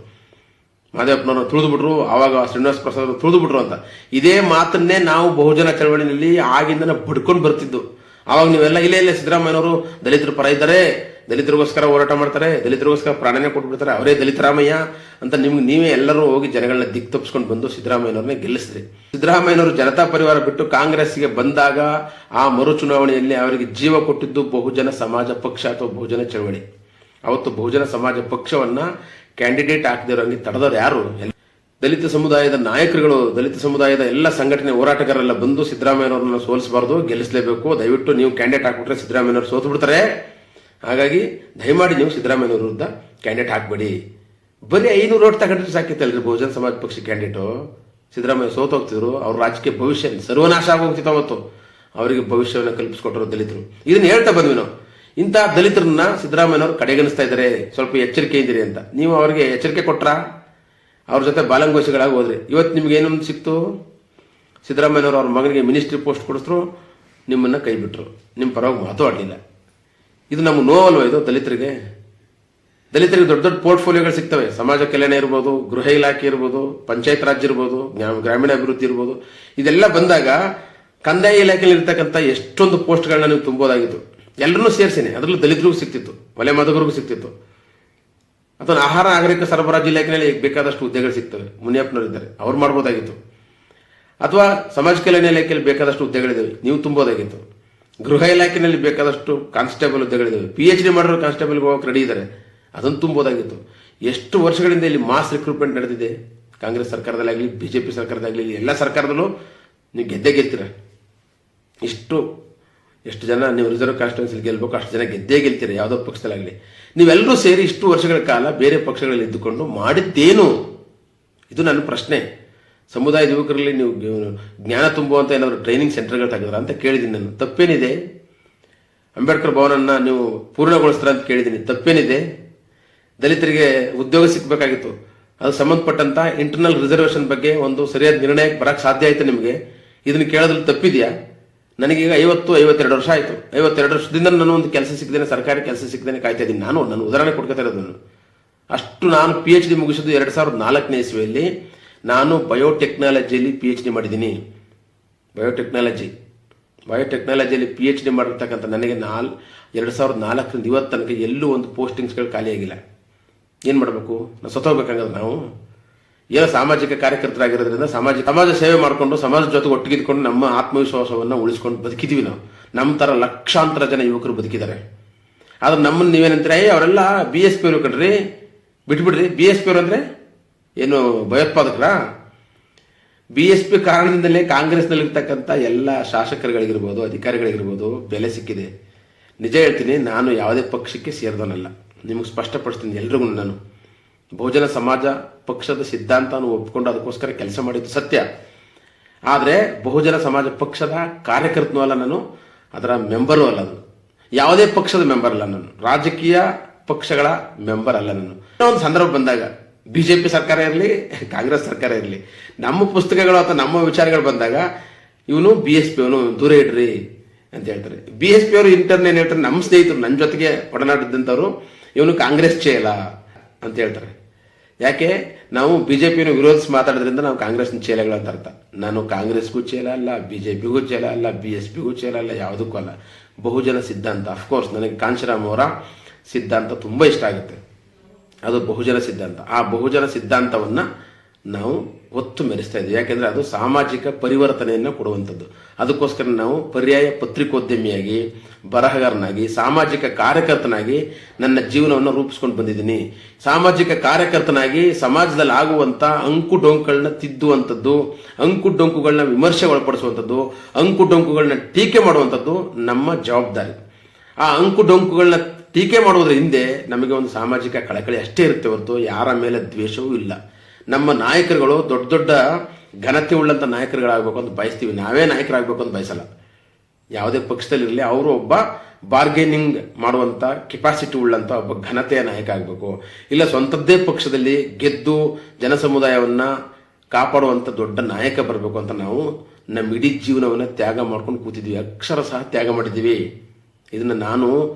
ಮಾದೇವಪ್ಪನವ್ರನ್ನ ತುಳಿದು ಆವಾಗ ಶ್ರೀನಿವಾಸ ಪ್ರಸಾದ್ ತುಳಿದು ಬಿಟ್ರು ಅಂತ. ಇದೇ ಮಾತನ್ನೇ ನಾವು ಬಹುಜನ ಚಳವಳಿನಲ್ಲಿ ಆಗಿಂದ ಬಡ್ಕೊಂಡು ಬರ್ತಿದ್ದು. ಆವಾಗ ನೀವೆಲ್ಲ ಇಲ್ಲ ಸಿದ್ದರಾಮಯ್ಯನವರು ದಲಿತರ ಪರ ಇದ್ದಾರೆ, ದಲಿತರಿಗೋಸ್ಕರ ಹೋರಾಟ ಮಾಡ್ತಾರೆ, ದಲಿತರಿಗೋಸ್ಕರ ಪ್ರಾಣನೇ ಕೊಟ್ಬಿಡ್ತಾರೆ, ಅವರೇ ದಲಿತರಾಮಯ್ಯ ಅಂತ ನೀವೇ ಎಲ್ಲರೂ ಹೋಗಿ ಜನಗಳನ್ನ ದಿಕ್ ತಪ್ಪಿಸ್ಕೊಂಡು ಬಂದು ಸಿದ್ದರಾಮಯ್ಯನವ್ರನ್ನ ಗೆಲ್ಲಿಸಿದ್ರಿ. ಸಿದ್ದರಾಮಯ್ಯನವರು ಜನತಾ ಪರಿವಾರ ಬಿಟ್ಟು ಕಾಂಗ್ರೆಸ್ಗೆ ಬಂದಾಗ ಆ ಮರು ಚುನಾವಣೆಯಲ್ಲಿ ಅವರಿಗೆ ಜೀವ ಕೊಟ್ಟಿದ್ದು ಬಹುಜನ ಸಮಾಜ ಪಕ್ಷ ಅಥವಾ ಬಹುಜನ ಚಳವಳಿ. ಅವತ್ತು ಬಹುಜನ ಸಮಾಜ ಪಕ್ಷವನ್ನ ಕ್ಯಾಂಡಿಡೇಟ್ ಹಾಕಿದವರಂಗೆ ತಡೆದವ್ರು ಯಾರು? ದಲಿತ ಸಮುದಾಯದ ನಾಯಕರುಗಳು, ದಲಿತ ಸಮುದಾಯದ ಎಲ್ಲ ಸಂಘಟನೆ ಹೋರಾಟಗಾರರೆಲ್ಲ ಬಂದು ಸಿದ್ದರಾಮಯ್ಯನವ್ರನ್ನ ಸೋಲಿಸಬಾರ್ದು, ಗೆಲ್ಲಿಸಲೇಬೇಕು, ದಯವಿಟ್ಟು ನೀವು ಕ್ಯಾಂಡಿಡೇಟ್ ಹಾಕ್ಬಿಟ್ರೆ ಸಿದ್ದರಾಮಯ್ಯನವರು ಸೋತು ಬಿಡ್ತಾರೆ, ಹಾಗಾಗಿ ದಯಮಾಡಿ ನೀವು ಸಿದ್ದರಾಮಯ್ಯನವ್ರ ವಿರುದ್ಧ ಕ್ಯಾಂಡಿಡೇಟ್ ಹಾಕ್ಬೇಡಿ. ಬರೀ 500 ಓಟ್ ತಗೊಂಡ್ರೆ ಸಾಕಿತ್ತಲ್ರಿ ಬಹುಜನ ಸಮಾಜ ಪಕ್ಷ ಕ್ಯಾಂಡಿಡೇಟು. ಸಿದ್ದರಾಮಯ್ಯ ಸೋತು ಹೋಗ್ತಿದ್ರು, ಅವ್ರ ರಾಜಕೀಯ ಭವಿಷ್ಯ ಸರ್ವನಾಶ ಆಗೋಗ್ತಿತ್ತು. ಅವತ್ತು ಅವರಿಗೆ ಭವಿಷ್ಯವನ್ನು ಕಲ್ಪಿಸ್ಕೊಟ್ಟರು ದಲಿತರು. ಇದನ್ನ ಹೇಳ್ತಾ ಬಂದ್ವಿ ನಾವು. ಇಂತಹ ದಲಿತರನ್ನ ಸಿದ್ದರಾಮಯ್ಯನವರು ಕಡೆಗಣಿಸ್ತಾ ಇದ್ದಾರೆ, ಸ್ವಲ್ಪ ಎಚ್ಚರಿಕೆ ಇದ್ದೀರಿ ಅಂತ. ನೀವು ಅವರಿಗೆ ಎಚ್ಚರಿಕೆ ಕೊಟ್ರಾ? ಅವ್ರ ಜೊತೆ ಬಾಲಂಗೋಷಿಗಳಾಗಿ ಹೋದ್ರಿ. ಇವತ್ತು ನಿಮ್ಗೆ ಏನೊಂದು ಸಿಕ್ತು? ಸಿದ್ದರಾಮಯ್ಯನವರು ಅವ್ರ ಮಗನಿಗೆ ಮಿನಿಸ್ಟ್ರಿ ಪೋಸ್ಟ್ ಕೊಡಿಸ್ರು, ನಿಮ್ಮನ್ನ ಕೈ ಬಿಟ್ರು, ನಿಮ್ಮ ಪರವಾಗಿ ಮಾತಾಡಲಿಲ್ಲ. ಇದು ನಮ್ಗೆ ನೋವಲ್ವ? ಇದು ದಲಿತರಿಗೆ ದೊಡ್ಡ ದೊಡ್ಡ ಪೋರ್ಟ್ಫೋಲಿಯೋಗಳು ಸಿಗ್ತವೆ. ಸಮಾಜ ಕಲ್ಯಾಣ ಇರ್ಬೋದು, ಗೃಹ ಇಲಾಖೆ ಇರ್ಬೋದು, ಪಂಚಾಯತ್ ರಾಜ್ ಇರ್ಬೋದು, ಗ್ರಾಮೀಣ ಅಭಿವೃದ್ಧಿ ಇರ್ಬೋದು. ಇದೆಲ್ಲ ಬಂದಾಗ ಕಂದಾಯ ಇಲಾಖೆಯಲ್ಲಿ ಇರ್ತಕ್ಕಂಥ ಎಷ್ಟೊಂದು ಪೋಸ್ಟ್ಗಳನ್ನ ನೀವು ತುಂಬೋದಾಗಿತ್ತು. ಎಲ್ಲರನ್ನೂ ಸೇರಿಸಿನಿ, ಅದರಲ್ಲೂ ದಲಿತರಿಗೂ ಸಿಕ್ತಿತ್ತು, ವಲಯ ಮಧುಗರಿಗೂ ಸಿಕ್ತಿತ್ತು. ಅಥವಾ ಆಹಾರ ನಾಗರಿಕ ಸರಬರಾಜು ಇಲಾಖೆಯಲ್ಲಿ ಬೇಕಾದಷ್ಟು ಹುದ್ದೆಗಳು ಸಿಗ್ತವೆ, ಮುನಿಯಪ್ಪನವರು ಇದ್ದಾರೆ, ಅವ್ರು ಮಾಡ್ಬೋದಾಗಿತ್ತು. ಅಥವಾ ಸಮಾಜ ಕಲ್ಯಾಣ ಇಲಾಖೆಯಲ್ಲಿ ಬೇಕಾದಷ್ಟು ಹುದ್ದೆಗಳಿದ್ದಾವೆ, ನೀವು ತುಂಬೋದಾಗಿತ್ತು. ಗೃಹ ಇಲಾಖೆಯಲ್ಲಿ ಬೇಕಾದಷ್ಟು ಕಾನ್ಸ್ಟೇಬಲ್ ಹುದ್ದೆಗಳಿದ್ದಾವೆ, PhD ಮಾಡಿರೋ ಕಾನ್ಸ್ಟೇಬಲ್ಗೆ ಹೋಗಕ್ಕೆ ರೆಡಿ ಇದ್ದಾರೆ, ಅದನ್ನು ತುಂಬೋದಾಗಿತ್ತು. ಎಷ್ಟು ವರ್ಷಗಳಿಂದ ಇಲ್ಲಿ ಮಾಸ್ ರಿಕ್ರೂಟ್ಮೆಂಟ್ ನಡೆದಿದೆ. ಕಾಂಗ್ರೆಸ್ ಸರ್ಕಾರದಲ್ಲಾಗಲಿ, ಬಿಜೆಪಿ ಸರ್ಕಾರದಾಗಲಿ, ಎಲ್ಲ ಸರ್ಕಾರದಲ್ಲೂ ನೀವು ಗೆದ್ದೇ ಗೆಲ್ತೀರ. ಎಷ್ಟು ಜನ ನೀವು ರಿಸರ್ವ್ ಕಾನ್ಸ್ಟಿಟ್ಯೂನ್ಸಿಲಿ ಗೆಲ್ಬೇಕು ಅಷ್ಟು ಜನ ಗೆದ್ದೇ ಗೆಲ್ತೀರ, ಯಾವುದೋ ಪಕ್ಷದಲ್ಲಾಗಲಿ. ನೀವೆಲ್ಲರೂ ಸೇರಿ ಇಷ್ಟು ವರ್ಷಗಳ ಕಾಲ ಬೇರೆ ಪಕ್ಷಗಳಲ್ಲಿ ಇದ್ದುಕೊಂಡು ಮಾಡಿದ್ದೇನು? ಇದು ನನ್ನ ಪ್ರಶ್ನೆ. ಸಮುದಾಯದ ಯುವಕರಲ್ಲಿ ನೀವು ಜ್ಞಾನ ತುಂಬುವಂಥ ಏನಾದರೂ ಟ್ರೈನಿಂಗ್ ಸೆಂಟರ್ಗಳು ತೆಗೆದ್ರ ಅಂತ ಕೇಳಿದ್ದೀನಿ ನಾನು. ತಪ್ಪೇನಿದೆ? ಅಂಬೇಡ್ಕರ್ ಭವನನ್ನು ನೀವು ಪೂರ್ಣಗೊಳಿಸ್ತಾರ ಅಂತ ಕೇಳಿದ್ದೀನಿ. ತಪ್ಪೇನಿದೆ? ದಲಿತರಿಗೆ ಉದ್ಯೋಗ ಸಿಗಬೇಕಾಗಿತ್ತು, ಅದು ಸಂಬಂಧಪಟ್ಟಂತ ಇಂಟರ್ನಲ್ ರಿಸರ್ವೇಷನ್ ಬಗ್ಗೆ ಒಂದು ಸರಿಯಾದ ನಿರ್ಣಯಕ್ಕೆ ಬರಕ್ಕೆ ಸಾಧ್ಯ ಆಯ್ತು ನಿಮಗೆ. ಇದನ್ನು ಕೇಳೋದ್ರಲ್ಲಿ ತಪ್ಪಿದೆಯಾ? ನನಗೀಗ 52 ವರ್ಷ ಆಯಿತು. 52 ವರ್ಷದಿಂದ ನಾನು ಒಂದು ಕೆಲಸ ಸಿಕ್ಕಿದ್ದೇನೆ, ಸರ್ಕಾರಿ ಕೆಲಸ ಸಿಕ್ಕಿದ್ದೇನೆ, ಕಾಯ್ತಾ ಇದ್ದೀನಿ. ನಾನು ಉದಾಹರಣೆ ಕೊಡ್ಕೊತಾ ಇರೋದು ನಾನು PhD ಮುಗಿಸಿದ್ದು 2004ನೇ ಇಸ್ವಿಯಲ್ಲಿ. ನಾನು ಬಯೋಟೆಕ್ನಾಲಜಿಯಲ್ಲಿ PhD ಮಾಡಿದ್ದೀನಿ. ಬಯೋಟೆಕ್ನಾಲಜಿಯಲ್ಲಿ PhD ಮಾಡಿರ್ತಕ್ಕಂಥ ನನಗೆ 2004ರಿಂದ ಇವತ್ತು ತನಕ ಎಲ್ಲೂ ಒಂದು ಪೋಸ್ಟಿಂಗ್ಸ್ಗಳು ಖಾಲಿಯಾಗಿಲ್ಲ. ಏನು ಮಾಡಬೇಕು? ನಾವು ಸತ್ತೋಗ್ಬೇಕಂಗಂದ್ರೆ ನಾವು ಏನೋ ಸಾಮಾಜಿಕ ಕಾರ್ಯಕರ್ತರಾಗಿರೋದ್ರಿಂದ ಸಮಾಜ ಸೇವೆ ಮಾಡಿಕೊಂಡು ಸಮಾಜದ ಜೊತೆ ಒಟ್ಟಿಗಿದ್ಕೊಂಡು ನಮ್ಮ ಆತ್ಮವಿಶ್ವಾಸವನ್ನು ಉಳಿಸ್ಕೊಂಡು ಬದುಕಿದ್ದೀವಿ ನಾವು. ನಮ್ಮ ಥರ ಲಕ್ಷಾಂತರ ಜನ ಯುವಕರು ಬದುಕಿದ್ದಾರೆ. ಆದ್ರೆ ನಮ್ಮನ್ನು ನೀವೇನಂತೀರ, ಅವರೆಲ್ಲ BSP ಅವರು ಕಣ್ರಿ, ಬಿಟ್ಬಿಡ್ರಿ. BSP ಅವರು ಅಂದರೆ ಏನು ಭಯೋತ್ಪಾದಕರ? BSP ಕಾರಣದಿಂದಲೇ ಕಾಂಗ್ರೆಸ್ನಲ್ಲಿರ್ತಕ್ಕಂಥ ಎಲ್ಲ ಶಾಸಕರುಗಳಿಗಿರ್ಬೋದು, ಅಧಿಕಾರಿಗಳಿಗಿರ್ಬೋದು ಬೆಲೆ ಸಿಕ್ಕಿದೆ. ನಿಜ ಹೇಳ್ತೀನಿ, ನಾನು ಯಾವುದೇ ಪಕ್ಷಕ್ಕೆ ಸೇರಿದವನಲ್ಲ. ನಿಮಗೆ ಸ್ಪಷ್ಟಪಡಿಸ್ತೀನಿ ಎಲ್ರಿಗೂ. ನಾನು ಬಹುಜನ ಸಮಾಜ ಪಕ್ಷದ ಸಿದ್ಧಾಂತವನ್ನು ಒಪ್ಪಿಕೊಂಡು ಅದಕ್ಕೋಸ್ಕರ ಕೆಲಸ ಮಾಡಿದ್ದು ಸತ್ಯ. ಆದರೆ ಬಹುಜನ ಸಮಾಜ ಪಕ್ಷದ ಕಾರ್ಯಕರ್ತನೂ ಅಲ್ಲ ನಾನು, ಅದರ ಮೆಂಬರೂ ಅಲ್ಲ ನಾನು, ಯಾವುದೇ ಪಕ್ಷದ ಮೆಂಬರ್ ಅಲ್ಲ ನಾನು, ರಾಜಕೀಯ ಪಕ್ಷಗಳ ಮೆಂಬರ್ ಅಲ್ಲ ನಾನು. ಒಂದು ಸಂದರ್ಭ ಬಂದಾಗ BJP ಸರ್ಕಾರ ಇರಲಿ, ಕಾಂಗ್ರೆಸ್ ಸರ್ಕಾರ ಇರಲಿ, ನಮ್ಮ ಪುಸ್ತಕಗಳು ಅಥವಾ ನಮ್ಮ ವಿಚಾರಗಳು ಬಂದಾಗ ಇವನು BSP ಅವನು ದೂರ ಇಡ್ರಿ ಅಂತ ಹೇಳ್ತಾರೆ. BSP ಅವರು ಇಂಟರ್ನ್ ಏನು ಹೇಳ್ತಾರೆ, ನಮ್ಮ ಸ್ನೇಹಿತರು ನನ್ನ ಜೊತೆಗೆ ಒಡನಾಡಿದ್ದಂಥವ್ರು, ಇವನು ಕಾಂಗ್ರೆಸ್ ಚೇಲ ಅಂತ ಹೇಳ್ತಾರೆ. ಯಾಕೆ? ನಾವು BJPಯನ್ನು ವಿರೋಧಿಸಿ ಮಾತಾಡೋದ್ರಿಂದ ನಾವು ಕಾಂಗ್ರೆಸ್ನ ಚೇಲೆಗಳು ಅಂತ ಅರ್ಥ. ನಾನು ಕಾಂಗ್ರೆಸ್ಗೂ ಚೇಲ ಅಲ್ಲ, BJPಗೂ ಚೇಲ ಅಲ್ಲ, BSPಗೂ ಚೇಲ ಅಲ್ಲ, ಯಾವುದಕ್ಕೂ ಅಲ್ಲ. ಬಹುಜನ ಸಿದ್ಧಾಂತ, ಅಫ್ಕೋರ್ಸ್ ನನಗೆ ಕಾಂಶಿರಾಮ್ ಅವರ ಸಿದ್ಧಾಂತ ತುಂಬ ಇಷ್ಟ ಆಗುತ್ತೆ. ಅದು ಬಹುಜನ ಸಿದ್ಧಾಂತ. ಆ ಬಹುಜನ ಸಿದ್ಧಾಂತವನ್ನು ನಾವು ಒತ್ತು ಮೆರೆಸ್ತಾ ಇದ್ದೀವಿ. ಯಾಕೆಂದರೆ ಅದು ಸಾಮಾಜಿಕ ಪರಿವರ್ತನೆಯನ್ನು ಕೊಡುವಂಥದ್ದು. ಅದಕ್ಕೋಸ್ಕರ ನಾವು ಪರ್ಯಾಯ ಪತ್ರಿಕೋದ್ಯಮಿಯಾಗಿ, ಬರಹಗಾರನಾಗಿ, ಸಾಮಾಜಿಕ ಕಾರ್ಯಕರ್ತನಾಗಿ ನನ್ನ ಜೀವನವನ್ನು ರೂಪಿಸ್ಕೊಂಡು ಬಂದಿದ್ದೀನಿ. ಸಾಮಾಜಿಕ ಕಾರ್ಯಕರ್ತನಾಗಿ ಸಮಾಜದಲ್ಲಿ ಆಗುವಂಥ ಅಂಕುಡೊಂಕುಗಳನ್ನ ತಿದ್ದುವಂಥದ್ದು, ಅಂಕುಡೊಂಕುಗಳನ್ನ ವಿಮರ್ಶೆ ಒಳಪಡಿಸುವಂಥದ್ದು, ಅಂಕುಡೊಂಕುಗಳನ್ನ ಟೀಕೆ ಮಾಡುವಂಥದ್ದು ನಮ್ಮ ಜವಾಬ್ದಾರಿ. ಆ ಅಂಕುಡೊಂಕುಗಳನ್ನ ಟೀಕೆ ಮಾಡೋದ್ರ ಹಿಂದೆ ನಮಗೆ ಒಂದು ಸಾಮಾಜಿಕ ಕಳಕಳಿ ಅಷ್ಟೇ ಇರುತ್ತೆ ಹೊರತು ಯಾರ ಮೇಲೆ ದ್ವೇಷವೂ ಇಲ್ಲ. ನಮ್ಮ ನಾಯಕರುಗಳು ದೊಡ್ಡ ದೊಡ್ಡ ಘನತೆ ಉಳ್ಳಂಥ ನಾಯಕರುಗಳಾಗಬೇಕು ಅಂತ ಬಯಸ್ತೀವಿ, ನಾವೇ ನಾಯಕರಾಗಬೇಕು ಅಂತ ಬಯಸಲ್ಲ. ಯಾವುದೇ ಪಕ್ಷದಲ್ಲಿರಲಿ ಅವರು ಒಬ್ಬ ಬಾರ್ಗೇನಿಂಗ್ ಮಾಡುವಂಥ ಕೆಪಾಸಿಟಿ ಉಳ್ಳಂಥ ಒಬ್ಬ ಘನತೆಯ ನಾಯಕ ಆಗಬೇಕು. ಇಲ್ಲ ಸ್ವಂತದ್ದೇ ಪಕ್ಷದಲ್ಲಿ ಗೆದ್ದು ಜನಸಮುದಾಯವನ್ನು ಕಾಪಾಡುವಂಥ ದೊಡ್ಡ ನಾಯಕ ಬರಬೇಕು ಅಂತ ನಾವು ನಮ್ಮ ಇಡೀ ಜೀವನವನ್ನು ತ್ಯಾಗ ಮಾಡ್ಕೊಂಡು ಕೂತಿದ್ವಿ. ಅಕ್ಷರ ಸಹ ತ್ಯಾಗ ಮಾಡಿದ್ದೀವಿ. ಇದನ್ನು ನಾನು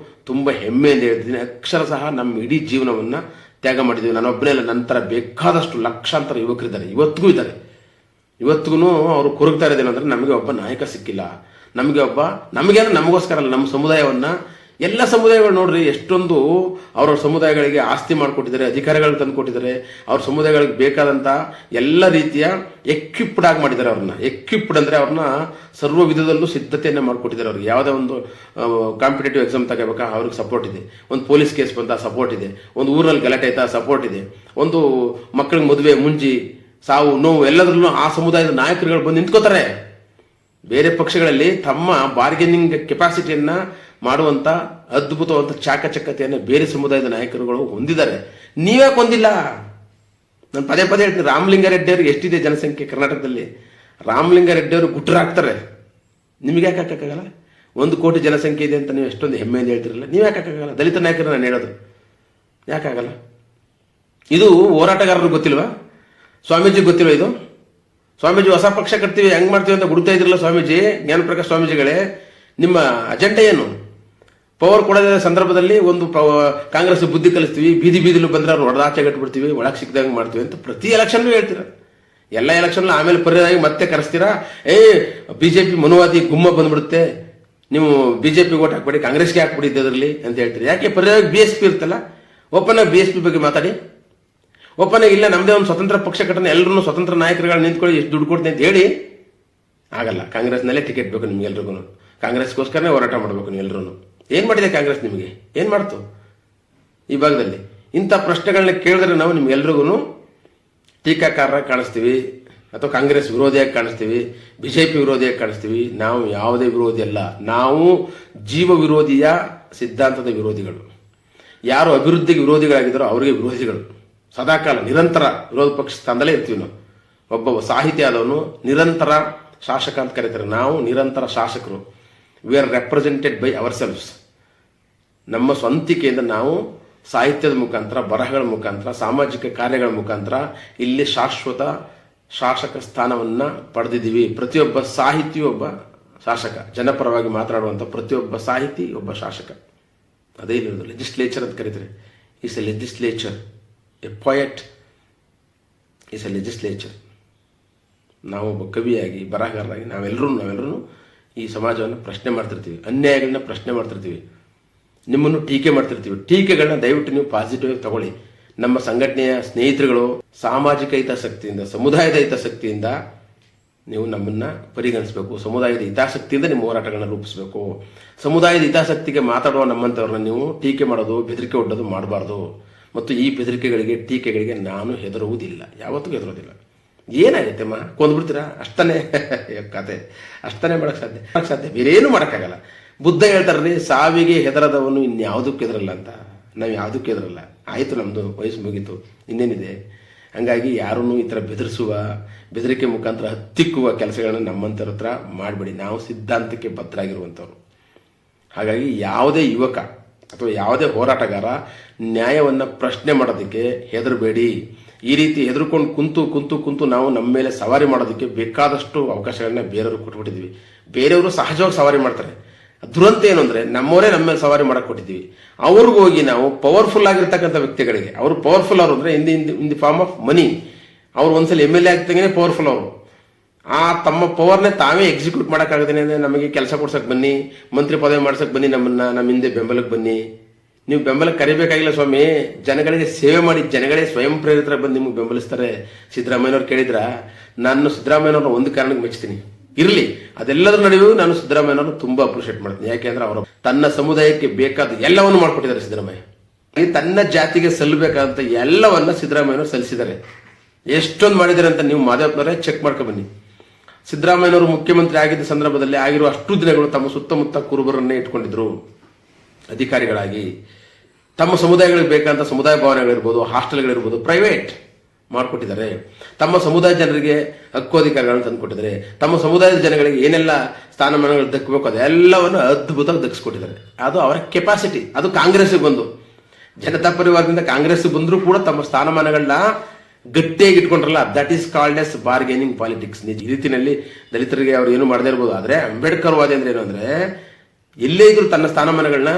ತುಂಬ ಹೆಮ್ಮೆಯಿಂದ ಹೇಳ್ತಿದ್ದೀನಿ. ಅಕ್ಷರ ಸಹ ನಮ್ಮ ಇಡೀ ಜೀವನವನ್ನು ತ್ಯಾಗ ಮಾಡಿದ್ದೀವಿ. ನಾನೊಬ್ಬನೇ ಅಲ್ಲ, ನಂತರ ಬೇಕಾದಷ್ಟು ಲಕ್ಷಾಂತರ ಯುವಕರಿದ್ದಾರೆ, ಇವತ್ತಿಗೂ ಇದ್ದಾರೆ. ಇವತ್ತಿಗೂ ಅವರು ಕೊರಗ್ತಾ ಇರೋದೇನು ಅಂದರೆ ನಮಗೆ ಒಬ್ಬ ನಾಯಕ ಸಿಕ್ಕಿಲ್ಲ, ನಮಗೇನು ನಮಗೋಸ್ಕರ ಅಲ್ಲ, ನಮ್ಮ ಸಮುದಾಯವನ್ನು, ಎಲ್ಲ ಸಮುದಾಯಗಳು ನೋಡ್ರಿ ಎಷ್ಟೊಂದು ಅವ್ರ ಸಮುದಾಯಗಳಿಗೆ ಆಸ್ತಿ ಮಾಡಿಕೊಟ್ಟಿದ್ದಾರೆ, ಅಧಿಕಾರಿಗಳು ತಂದು ಕೊಟ್ಟಿದ್ದಾರೆ, ಅವ್ರ ಸಮುದಾಯಗಳಿಗೆ ಬೇಕಾದಂಥ ಎಲ್ಲ ರೀತಿಯ ಎಕ್ವಿಪ್ಡ್ ಆಗಿ ಮಾಡಿದ್ದಾರೆ. ಅವ್ರನ್ನ ಎಕ್ವಿಪ್ಡ್ ಅಂದರೆ ಅವ್ರನ್ನ ಸರ್ವ ವಿಧದಲ್ಲೂ ಸಿದ್ಧತೆಯನ್ನು ಮಾಡಿಕೊಟ್ಟಿದ್ದಾರೆ. ಅವ್ರಿಗೆ ಯಾವುದೇ ಒಂದು ಕಾಂಪಿಟೇಟಿವ್ ಎಕ್ಸಾಮ್ ತಗೋಬೇಕಾ ಅವ್ರಿಗೆ ಸಪೋರ್ಟ್ ಇದೆ, ಒಂದು ಪೊಲೀಸ್ ಕೇಸ್ ಬಂತ ಸಪೋರ್ಟ್ ಇದೆ, ಒಂದು ಊರಲ್ಲಿ ಗಲಾಟೆ ಆಯ್ತಾ ಸಪೋರ್ಟ್ ಇದೆ, ಒಂದು ಮಕ್ಕಳಿಗೆ ಮದುವೆ ಮುಂಜಿ ಸಾವು ನೋವು ಎಲ್ಲದ್ರಲ್ಲೂ ಆ ಸಮುದಾಯದ ನಾಯಕರುಗಳು ಬಂದು ನಿಂತ್ಕೋತಾರೆ. ಬೇರೆ ಪಕ್ಷಗಳಲ್ಲಿ ತಮ್ಮ ಬಾರ್ಗೇನಿಂಗ್ ಕೆಪಾಸಿಟಿಯನ್ನು ಮಾಡುವಂಥ ಅದ್ಭುತವಾದ ಚಾಕಚಕ್ಯತೆಯನ್ನು ಬೇರೆ ಸಮುದಾಯದ ನಾಯಕರುಗಳು ಹೊಂದಿದ್ದಾರೆ. ನೀವ್ಯಾಕೆ ಹೊಂದಿಲ್ಲ? ನಾನು ಪದೇ ಹೇಳ್ತೀನಿ, ರಾಮಲಿಂಗಾರೆಡ್ಡಿ ಅವ್ರಿಗೆ ಎಷ್ಟಿದೆ ಜನಸಂಖ್ಯೆ ಕರ್ನಾಟಕದಲ್ಲಿ? ರಾಮಲಿಂಗಾರೆಡ್ಡಿ ಗುಟ್ರಾಗ್ತಾರೆ. ನಿಮಗೆ ಯಾಕೆ ಹಾಕೋಕ್ಕಾಗಲ್ಲ? 1 ಕೋಟಿ ಜನಸಂಖ್ಯೆ ಇದೆ ಅಂತ ನೀವು ಎಷ್ಟೊಂದು ಹೆಮ್ಮೆಯಿಂದ ಹೇಳ್ತಿರಲ್ಲ, ನೀವು ಯಾಕೆ ಹಾಕೋಕ್ಕಾಗಲ್ಲ? ದಲಿತ ನಾಯಕರು ನಾನು ಹೇಳೋದು ಯಾಕಾಗಲ್ಲ? ಇದು ಹೋರಾಟಗಾರರಿಗೆ ಗೊತ್ತಿಲ್ವಾ? ಸ್ವಾಮೀಜಿ ಗೊತ್ತಿಲ್ವ? ಇದು ಸ್ವಾಮೀಜಿ ಹೊಸ ಪಕ್ಷ ಕಟ್ತೀವಿ ಹೆಂಗ್ ಮಾಡ್ತೀವಿ ಅಂತ ಹುಡುಕ್ತಾ ಇದ್ರಲ್ಲ ಸ್ವಾಮೀಜಿ, ಜ್ಞಾನಪ್ರಕಾಶ್ ಸ್ವಾಮೀಜಿಗಳೇ. ನಿಮ್ಮ ಅಜೆಂಡಾ ಏನು? ಪವರ್ ಕೊಡದ ಸಂದರ್ಭದಲ್ಲಿ ಒಂದು ಕಾಂಗ್ರೆಸ್ ಬುದ್ಧಿ ಕಲಿಸ್ತೀವಿ, ಬೀದಿಲು ಬಂದ್ರೆ ಅವ್ರು ಹೊಡೆದಾಚೆ ಕಟ್ಬಿಡ್ತೀವಿ, ಒಳಗೆ ಸಿಕ್ಕಿದಂಗೆ ಮಾಡ್ತೀವಿ ಅಂತ ಪ್ರತಿ ಎಲೆಕ್ಷನ್ಗೂ ಹೇಳ್ತೀರ. ಎಲ್ಲ ಎಲೆಕ್ಷನ್ ಆಮೇಲೆ ಪರ್ಯಾಯ ಮತ್ತೆ ಕರೆಸ್ತೀರಾ, BJP ಮನುವಾದಿ ಗುಮ್ಮ ಬಂದ್ಬಿಡುತ್ತೆ, ನೀವು BJP ಓಟ್ ಹಾಕ್ಬೇಡಿ, ಕಾಂಗ್ರೆಸ್ಗೆ ಹಾಕ್ಬಿಡಿ ಅದರಲ್ಲಿ ಅಂತ ಹೇಳ್ತೀರಿ. ಯಾಕೆ ಪರ್ಯಾಯ BSP ಇರ್ತಲ್ಲ, ಓಪನ್ ಆಗಿ BSP ಬಗ್ಗೆ ಮಾತಾಡಿ. ಓಪನ್ ಆಗಿ ಇಲ್ಲ ನಮ್ಮದೇ ಒಂದು ಸ್ವತಂತ್ರ ಪಕ್ಷ ಕಟ್ಟಣ, ಎಲ್ಲರೂ ಸ್ವತಂತ್ರ ನಾಯಕರುಗಳು ನಿಂತ್ಕೊಳ್ಳಿ, ಎಷ್ಟು ದುಡ್ಡು ಕೊಡ್ತೀನಿ ಅಂತ ಹೇಳಿ. ಆಗಲ್ಲ. ಕಾಂಗ್ರೆಸ್ನಲ್ಲೇ ಟಿಕೆಟ್ ಬೇಕು ನಿಮ್ಗೆಲ್ರಿಗೂ, ಕಾಂಗ್ರೆಸ್ಗೋಸ್ಕರನೇ ಹೋರಾಟ ಮಾಡಬೇಕು ನೀವೆಲ್ಲರೂ. ಏನು ಮಾಡಿದೆ ಕಾಂಗ್ರೆಸ್? ನಿಮಗೆ ಏನು ಮಾಡ್ತು ಈ ಭಾಗದಲ್ಲಿ? ಇಂಥ ಪ್ರಶ್ನೆಗಳನ್ನ ಕೇಳಿದ್ರೆ ನಾವು ನಿಮ್ಗೆಲ್ರಿಗೂ ಟೀಕಾಕಾರರಾಗಿ ಕಾಣಿಸ್ತೀವಿ, ಅಥವಾ ಕಾಂಗ್ರೆಸ್ ವಿರೋಧಿಯಾಗಿ ಕಾಣಿಸ್ತೀವಿ, ಬಿಜೆಪಿ ವಿರೋಧಿಯಾಗಿ ಕಾಣಿಸ್ತೀವಿ. ನಾವು ಯಾವುದೇ ವಿರೋಧಿ ಅಲ್ಲ, ನಾವು ಜೀವ ವಿರೋಧಿಯ ಸಿದ್ಧಾಂತದ ವಿರೋಧಿಗಳು. ಯಾರು ಅಭಿವೃದ್ಧಿಗೆ ವಿರೋಧಿಗಳಾಗಿದ್ದಾರೋ ಅವರಿಗೆ ವಿರೋಧಿಗಳು. ಸದಾಕಾಲ ನಿರಂತರ ವಿರೋಧ ಪಕ್ಷ ಸ್ಥಾನದಲ್ಲೇ ಇರ್ತೀವಿ ನಾವು. ಒಬ್ಬ ಸಾಹಿತಿ ಆದವನು ನಿರಂತರ ಶಾಸಕ ಅಂತ ಕರೀತಾರೆ. ನಾವು ನಿರಂತರ ಶಾಸಕರು. We are represented by our selves. ನಮ್ಮ ಸ್ವಂತಿಕೆಯಿಂದ ನಾವು ಸಾಹಿತ್ಯದ ಮುಖಾಂತರ, ಬರಹಗಳ ಮುಖಾಂತರ, ಸಾಮಾಜಿಕ ಕಾರ್ಯಗಳ ಮುಖಾಂತರ ಇಲ್ಲಿ ಶಾಶ್ವತ ಶಾಸಕ ಸ್ಥಾನವನ್ನು ಪಡೆದಿದ್ದೀವಿ. ಪ್ರತಿಯೊಬ್ಬ ಸಾಹಿತಿಯು ಒಬ್ಬ ಶಾಸಕ. ಜನಪರವಾಗಿ ಮಾತನಾಡುವಂಥ ಪ್ರತಿಯೊಬ್ಬ ಸಾಹಿತಿ ಒಬ್ಬ ಶಾಸಕ. ಅದೇ ಇರೋದು ಲೆಜಿಸ್ಲೇಚರ್ ಅಂತ ಕರೀತಾರೆ. Is a legislature. A poet is a legislature. ನಾವೊಬ್ಬ ಕವಿಯಾಗಿ, ಬರಹಗಾರರಾಗಿ ನಾವೆಲ್ಲರೂ ಈ ಸಮಾಜವನ್ನು ಪ್ರಶ್ನೆ ಮಾಡ್ತಿರ್ತೀವಿ, ಅನ್ಯಾಯಗಳನ್ನ ಪ್ರಶ್ನೆ ಮಾಡ್ತಿರ್ತೀವಿ, ನಿಮ್ಮನ್ನು ಟೀಕೆ ಮಾಡ್ತಿರ್ತೀವಿ. ಟೀಕೆಗಳನ್ನ ದಯವಿಟ್ಟು ನೀವು ಪಾಸಿಟಿವ್ ಆಗಿ ತಗೊಳ್ಳಿ. ನಮ್ಮ ಸಂಘಟನೆಯ ಸ್ನೇಹಿತರುಗಳು ಸಾಮಾಜಿಕ ಹಿತಾಸಕ್ತಿಯಿಂದ, ಸಮುದಾಯದ ಹಿತಾಸಕ್ತಿಯಿಂದ ನೀವು ನಮ್ಮನ್ನ ಪರಿಗಣಿಸಬೇಕು. ಸಮುದಾಯದ ಹಿತಾಸಕ್ತಿಯಿಂದ ನಿಮ್ಮ ಹೋರಾಟಗಳನ್ನ ರೂಪಿಸಬೇಕು. ಸಮುದಾಯದ ಹಿತಾಸಕ್ತಿಗೆ ಮಾತಾಡುವ ನಮ್ಮಂಥವ್ರನ್ನ ನೀವು ಟೀಕೆ ಮಾಡೋದು, ಬೆದರಿಕೆ ಒಡ್ಡೋದು ಮಾಡಬಾರ್ದು. ಮತ್ತು ಈ ಬೆದರಿಕೆಗಳಿಗೆ, ಟೀಕೆಗಳಿಗೆ ನಾನು ಹೆದರುವುದಿಲ್ಲ, ಯಾವತ್ತೂ ಹೆದರೋದಿಲ್ಲ. ಏನಾಗುತ್ತೆ ಕೊಂದ್ಬಿಡ್ತೀರಾ ಅಷ್ಟನೇ ಕತೆ, ಅಷ್ಟನೇ ಮಾಡಕ್ಕೆ ಸಾಧ್ಯ, ಬೇರೇನು ಮಾಡೋಕ್ಕಾಗಲ್ಲ. ಬುದ್ಧ ಹೇಳ್ತಾರ್ರಿ, ಸಾವಿಗೆ ಹೆದರದವನು ಇನ್ಯಾವುದಕ್ಕೆ ಹೆದರಲ್ಲ ಅಂತ. ನಾವು ಯಾವುದಕ್ಕೆ ಹೆದರಲ್ಲ. ಆಯಿತು, ನಮ್ಮದು ವಯಸ್ಸು ಮುಗೀತು, ಇನ್ನೇನಿದೆ. ಹಂಗಾಗಿ ಯಾರನ್ನು ಈ ಥರ ಬೆದರಿಸುವ, ಬೆದರಿಕೆ ಮುಖಾಂತರ ಹತ್ತಿಕ್ಕುವ ಕೆಲಸಗಳನ್ನ ನಮ್ಮಂಥವ್ರ ಹತ್ರ ಮಾಡಬೇಡಿ. ನಾವು ಸಿದ್ಧಾಂತಕ್ಕೆ ಬದ್ಧರಾಗಿರುವಂಥವ್ರು. ಹಾಗಾಗಿ ಯಾವುದೇ ಯುವಕ ಅಥವಾ ಯಾವುದೇ ಹೋರಾಟಗಾರ ನ್ಯಾಯವನ್ನು ಪ್ರಶ್ನೆ ಮಾಡೋದಕ್ಕೆ ಹೆದರಬೇಡಿ. ಈ ರೀತಿ ಹೆದರ್ಕೊಂಡು ಕುಂತು ನಾವು ನಮ್ಮ ಮೇಲೆ ಸವಾರಿ ಮಾಡೋದಕ್ಕೆ ಬೇಕಾದಷ್ಟು ಅವಕಾಶಗಳನ್ನ ಬೇರೆಯವರು ಕೊಟ್ಬಿಟ್ಟಿದ್ವಿ. ಬೇರೆಯವರು ಸಹಜವಾಗಿ ಸವಾರಿ ಮಾಡ್ತಾರೆ. ದುರಂತ ಏನು ಅಂದರೆ, ನಮ್ಮವರೇ ನಮ್ಮ ಮೇಲೆ ಸವಾರಿ ಮಾಡಕ್ಕೆ ಕೊಟ್ಟಿದ್ದೀವಿ. ಅವ್ರಿಗೆ ಹೋಗಿ ನಾವು ಪವರ್ಫುಲ್ ಆಗಿರ್ತಕ್ಕಂಥ ವ್ಯಕ್ತಿಗಳಿಗೆ, ಅವರು ಪವರ್ಫುಲ್ ಅವರು ಅಂದರೆ in the form of money. ಅವ್ರು ಒಂದ್ಸಲ MLA ಆಗ್ತಂಗೆ ಪವರ್ಫುಲ್ ಅವರು. ಆ ತಮ್ಮ ಪವರ್ನೇ ತಾವೇ ಎಕ್ಸಿಕ್ಯೂಟ್ ಮಾಡೋಕ್ಕಾಗದೇನೆ ಅಂದರೆ ನಮಗೆ ಕೆಲಸ ಕೊಡ್ಸಕ್ಕೆ ಬನ್ನಿ, ಮಂತ್ರಿ ಪದವಿ ಮಾಡ್ಸಕ್ಕೆ ಬನ್ನಿ, ನಮ್ಮ ಹಿಂದೆ ಬೆಂಬಲಕ್ಕೆ ಬನ್ನಿ. ನೀವು ಬೆಂಬಲಕ್ಕೆ ಕರಿಬೇಕಾಗಿಲ್ಲ ಸ್ವಾಮಿ, ಜನಗಳಿಗೆ ಸೇವೆ ಮಾಡಿ, ಜನಗಳೇ ಸ್ವಯಂ ಪ್ರೇರಿತರ ಬಂದು ನಿಮ್ಗೆ ಬೆಂಬಲಿಸ್ತಾರೆ. ಸಿದ್ದರಾಮಯ್ಯನವ್ರು ಕೇಳಿದ್ರ, ನಾನು ಸಿದ್ದರಾಮಯ್ಯನವ್ರನ್ನ ಒಂದು ಕಾರಣಕ್ಕೆ ಮೆಚ್ತೀನಿ. ಇರಲಿ, ಅದೆಲ್ಲದರ ನಡುವೆಯೂ ನಾನು ಸಿದ್ದರಾಮಯ್ಯನವ್ರನ್ನ ತುಂಬಾ ಅಪ್ರಿಷಿಯೇಟ್ ಮಾಡ್ತೀನಿ. ಯಾಕೆಂದ್ರೆ ಅವರು ತನ್ನ ಸಮುದಾಯಕ್ಕೆ ಬೇಕಾದ ಎಲ್ಲವನ್ನು ಮಾಡಿಕೊಟ್ಟಿದ್ದಾರೆ ಸಿದ್ದರಾಮಯ್ಯ. ತನ್ನ ಜಾತಿಗೆ ಸಲ್ಲಬೇಕಾದಂತ ಎಲ್ಲವನ್ನ ಸಿದ್ದರಾಮಯ್ಯನವರು ಸಲ್ಲಿಸಿದ್ದಾರೆ. ಎಷ್ಟೊಂದು ಮಾಡಿದ್ದಾರೆ ಅಂತ ನೀವು ಮಾದೇವಪ್ಪನವರೇ ಚೆಕ್ ಮಾಡ್ಕೊ ಬನ್ನಿ. ಸಿದ್ದರಾಮಯ್ಯನವರು ಮುಖ್ಯಮಂತ್ರಿ ಆಗಿದ್ದ ಸಂದರ್ಭದಲ್ಲಿ ಆಗಿರುವ ಅಷ್ಟು ದಿನಗಳು ತಮ್ಮ ಸುತ್ತಮುತ್ತ ಕುರುಬರನ್ನೇ ಇಟ್ಕೊಂಡಿದ್ರು ಅಧಿಕಾರಿಗಳಾಗಿ. ತಮ್ಮ ಸಮುದಾಯಗಳಿಗೆ ಬೇಕಾದಂತ ಸಮುದಾಯ ಭವನಗಳಿರ್ಬೋದು, ಹಾಸ್ಟೆಲ್ಗಳಿರ್ಬೋದು, ಪ್ರೈವೇಟ್ ಮಾಡಿಕೊಟ್ಟಿದ್ದಾರೆ. ತಮ್ಮ ಸಮುದಾಯ ಜನರಿಗೆ ಹಕ್ಕೋಧಿಕಾರಿಗಳನ್ನು ತಂದುಕೊಟ್ಟಿದ್ದಾರೆ. ತಮ್ಮ ಸಮುದಾಯದ ಜನಗಳಿಗೆ ಏನೆಲ್ಲ ಸ್ಥಾನಮಾನಗಳು ದಕ್ಕಬೇಕು ಅದೆಲ್ಲವನ್ನು ಅದ್ಭುತವಾಗಿ ದಕ್ಕಿಸ್ಕೊಟ್ಟಿದ್ದಾರೆ. ಅದು ಅವರ ಕೆಪಾಸಿಟಿ. ಅದು ಕಾಂಗ್ರೆಸ್ಗೆ ಬಂದು, ಜನತಾ ಪರಿವಾರದಿಂದ ಕಾಂಗ್ರೆಸ್ಗೆ ಬಂದರೂ ಕೂಡ ತಮ್ಮ ಸ್ಥಾನಮಾನಗಳನ್ನ ಗಟ್ಟಿಯಾಗಿ ಇಟ್ಕೊಂಡ್ರಲ್ಲ, that is called as bargaining politics. ಈ ರೀತಿಯಲ್ಲಿ ದಲಿತರಿಗೆ ಅವ್ರು ಏನು ಮಾಡದೇ ಇರ್ಬೋದು. ಆದರೆ ಅಂಬೇಡ್ಕರ್ ವಾದಿ ಅಂದ್ರೆ ಏನು ಅಂದ್ರೆ, ಎಲ್ಲೇ ಇದ್ರು ತನ್ನ ಸ್ಥಾನಮಾನಗಳನ್ನ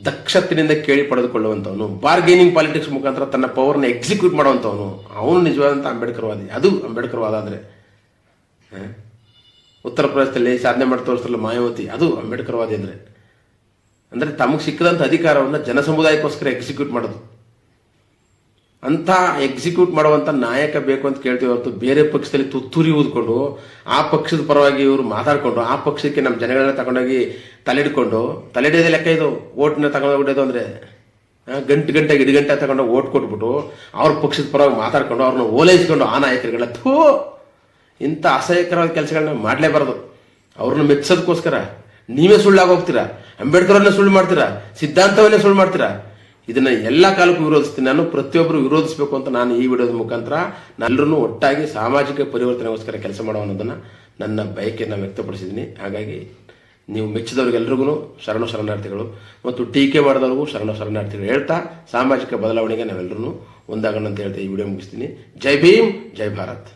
ದಕ್ಷತೆಯಿಂದ ಕೇಳಿ ಪಡೆದುಕೊಳ್ಳುವಂಥವನು, ಬಾರ್ಗೇನಿಂಗ್ ಪಾಲಿಟಿಕ್ಸ್ ಮುಖಾಂತರ ತನ್ನ ಪವರ್ನ ಎಕ್ಸಿಕ್ಯೂಟ್ ಮಾಡುವಂಥವನು, ಅವನು ನಿಜವಾದಂಥ ಅಂಬೇಡ್ಕರ್ ವಾದಿ. ಅದು ಅಂಬೇಡ್ಕರ್ ವಾದ ಅಂದರೆ. ಉತ್ತರ ಪ್ರದೇಶದಲ್ಲಿ ಸಾಧನೆ ಮಾಡಿ ತೋರಿಸ್ತಾರಲ್ಲ ಮಾಯಾವತಿ, ಅದು ಅಂಬೇಡ್ಕರ್ ವಾದಿ ಅಂದರೆ ತಮಗೆ ಸಿಕ್ಕದಂಥ ಅಧಿಕಾರವನ್ನು ಜನ ಸಮುದಾಯಕ್ಕೋಸ್ಕರ ಎಕ್ಸಿಕ್ಯೂಟ್ ಮಾಡೋದು. ಅಂತ ಎಕ್ಸಿಕ್ಯೂಟ್ ಮಾಡುವಂಥ ನಾಯಕ ಬೇಕು ಅಂತ ಕೇಳ್ತೀವಿ ಹೊರತು ಬೇರೆ ಪಕ್ಷದಲ್ಲಿ ತುತ್ತೂರಿ ಊದ್ಕೊಂಡು ಆ ಪಕ್ಷದ ಪರವಾಗಿ ಇವರು ಮಾತಾಡ್ಕೊಂಡು ಆ ಪಕ್ಷಕ್ಕೆ ನಮ್ಮ ಜನಗಳನ್ನ ತಗೊಂಡೋಗಿ ತಲೆಹಿಡ್ಕೊಂಡು, ತಲೆಹಿಡಿಯೋದೇ ಲೆಕ್ಕ ಇದು. ಓಟ್ನ ತಗೊಂಡೋಗ್ಬಿಡೋದು ಅಂದರೆ ಗಂಟೆಗೆ ಇಡಗಂಟೆ ತಗೊಂಡೋಗಿ ಓಟ್ ಕೊಟ್ಬಿಟ್ಟು ಅವ್ರ ಪಕ್ಷದ ಪರವಾಗಿ ಮಾತಾಡ್ಕೊಂಡು ಅವ್ರನ್ನ ಓಲೈಸ್ಕೊಂಡು ಆ ನಾಯಕರುಗಳ ಇಂಥ ಅಸಹ್ಯಕರವಾದ ಕೆಲಸಗಳನ್ನ ಮಾಡಲೇಬಾರದು. ಅವ್ರನ್ನ ಮೆಚ್ಚೋದಕ್ಕೋಸ್ಕರ ನೀವೇ ಸುಳ್ಳಾಗೋಗ್ತೀರಾ, ಅಂಬೇಡ್ಕರ್ವನ್ನೇ ಸುಳ್ಳು ಮಾಡ್ತೀರಾ, ಸಿದ್ಧಾಂತವನ್ನೇ ಸುಳ್ಳು ಮಾಡ್ತೀರಾ. ಇದನ್ನ ಎಲ್ಲ ಕಾಲಕ್ಕೂ ವಿರೋಧಿಸ್ತೀನಿ. ನಾನು ಪ್ರತಿಯೊಬ್ಬರು ವಿರೋಧಿಸಬೇಕು ಅಂತ ನಾನು ಈ ವಿಡಿಯೋದ ಮುಖಾಂತರ ಎಲ್ಲರೂ ಒಟ್ಟಾಗಿ ಸಾಮಾಜಿಕ ಪರಿವರ್ತನೆಗೋಸ್ಕರ ಕೆಲಸ ಮಾಡೋ ಅನ್ನೋದನ್ನ ನನ್ನ ಬಯಕೆಯನ್ನು ವ್ಯಕ್ತಪಡಿಸಿದ್ದೀನಿ. ಹಾಗಾಗಿ ನೀವು ಮೆಚ್ಚಿದವ್ರಿಗೆಲ್ರಿಗೂ ಶರಣಾರ್ಥಿಗಳು ಮತ್ತು ಟೀಕೆ ಮಾಡಿದವ್ರಿಗೂ ಶರಣಾರ್ಥಿಗಳು ಹೇಳ್ತಾ ಸಾಮಾಜಿಕ ಬದಲಾವಣೆಗೆ ನಾವೆಲ್ಲರೂ ಒಂದಾಗೋಣ ಅಂತ ಹೇಳ್ತಾ ಈ ವಿಡಿಯೋ ಮುಗಿಸ್ತೀನಿ. ಜೈ ಭೀಮ್, ಜೈ ಭಾರತ್.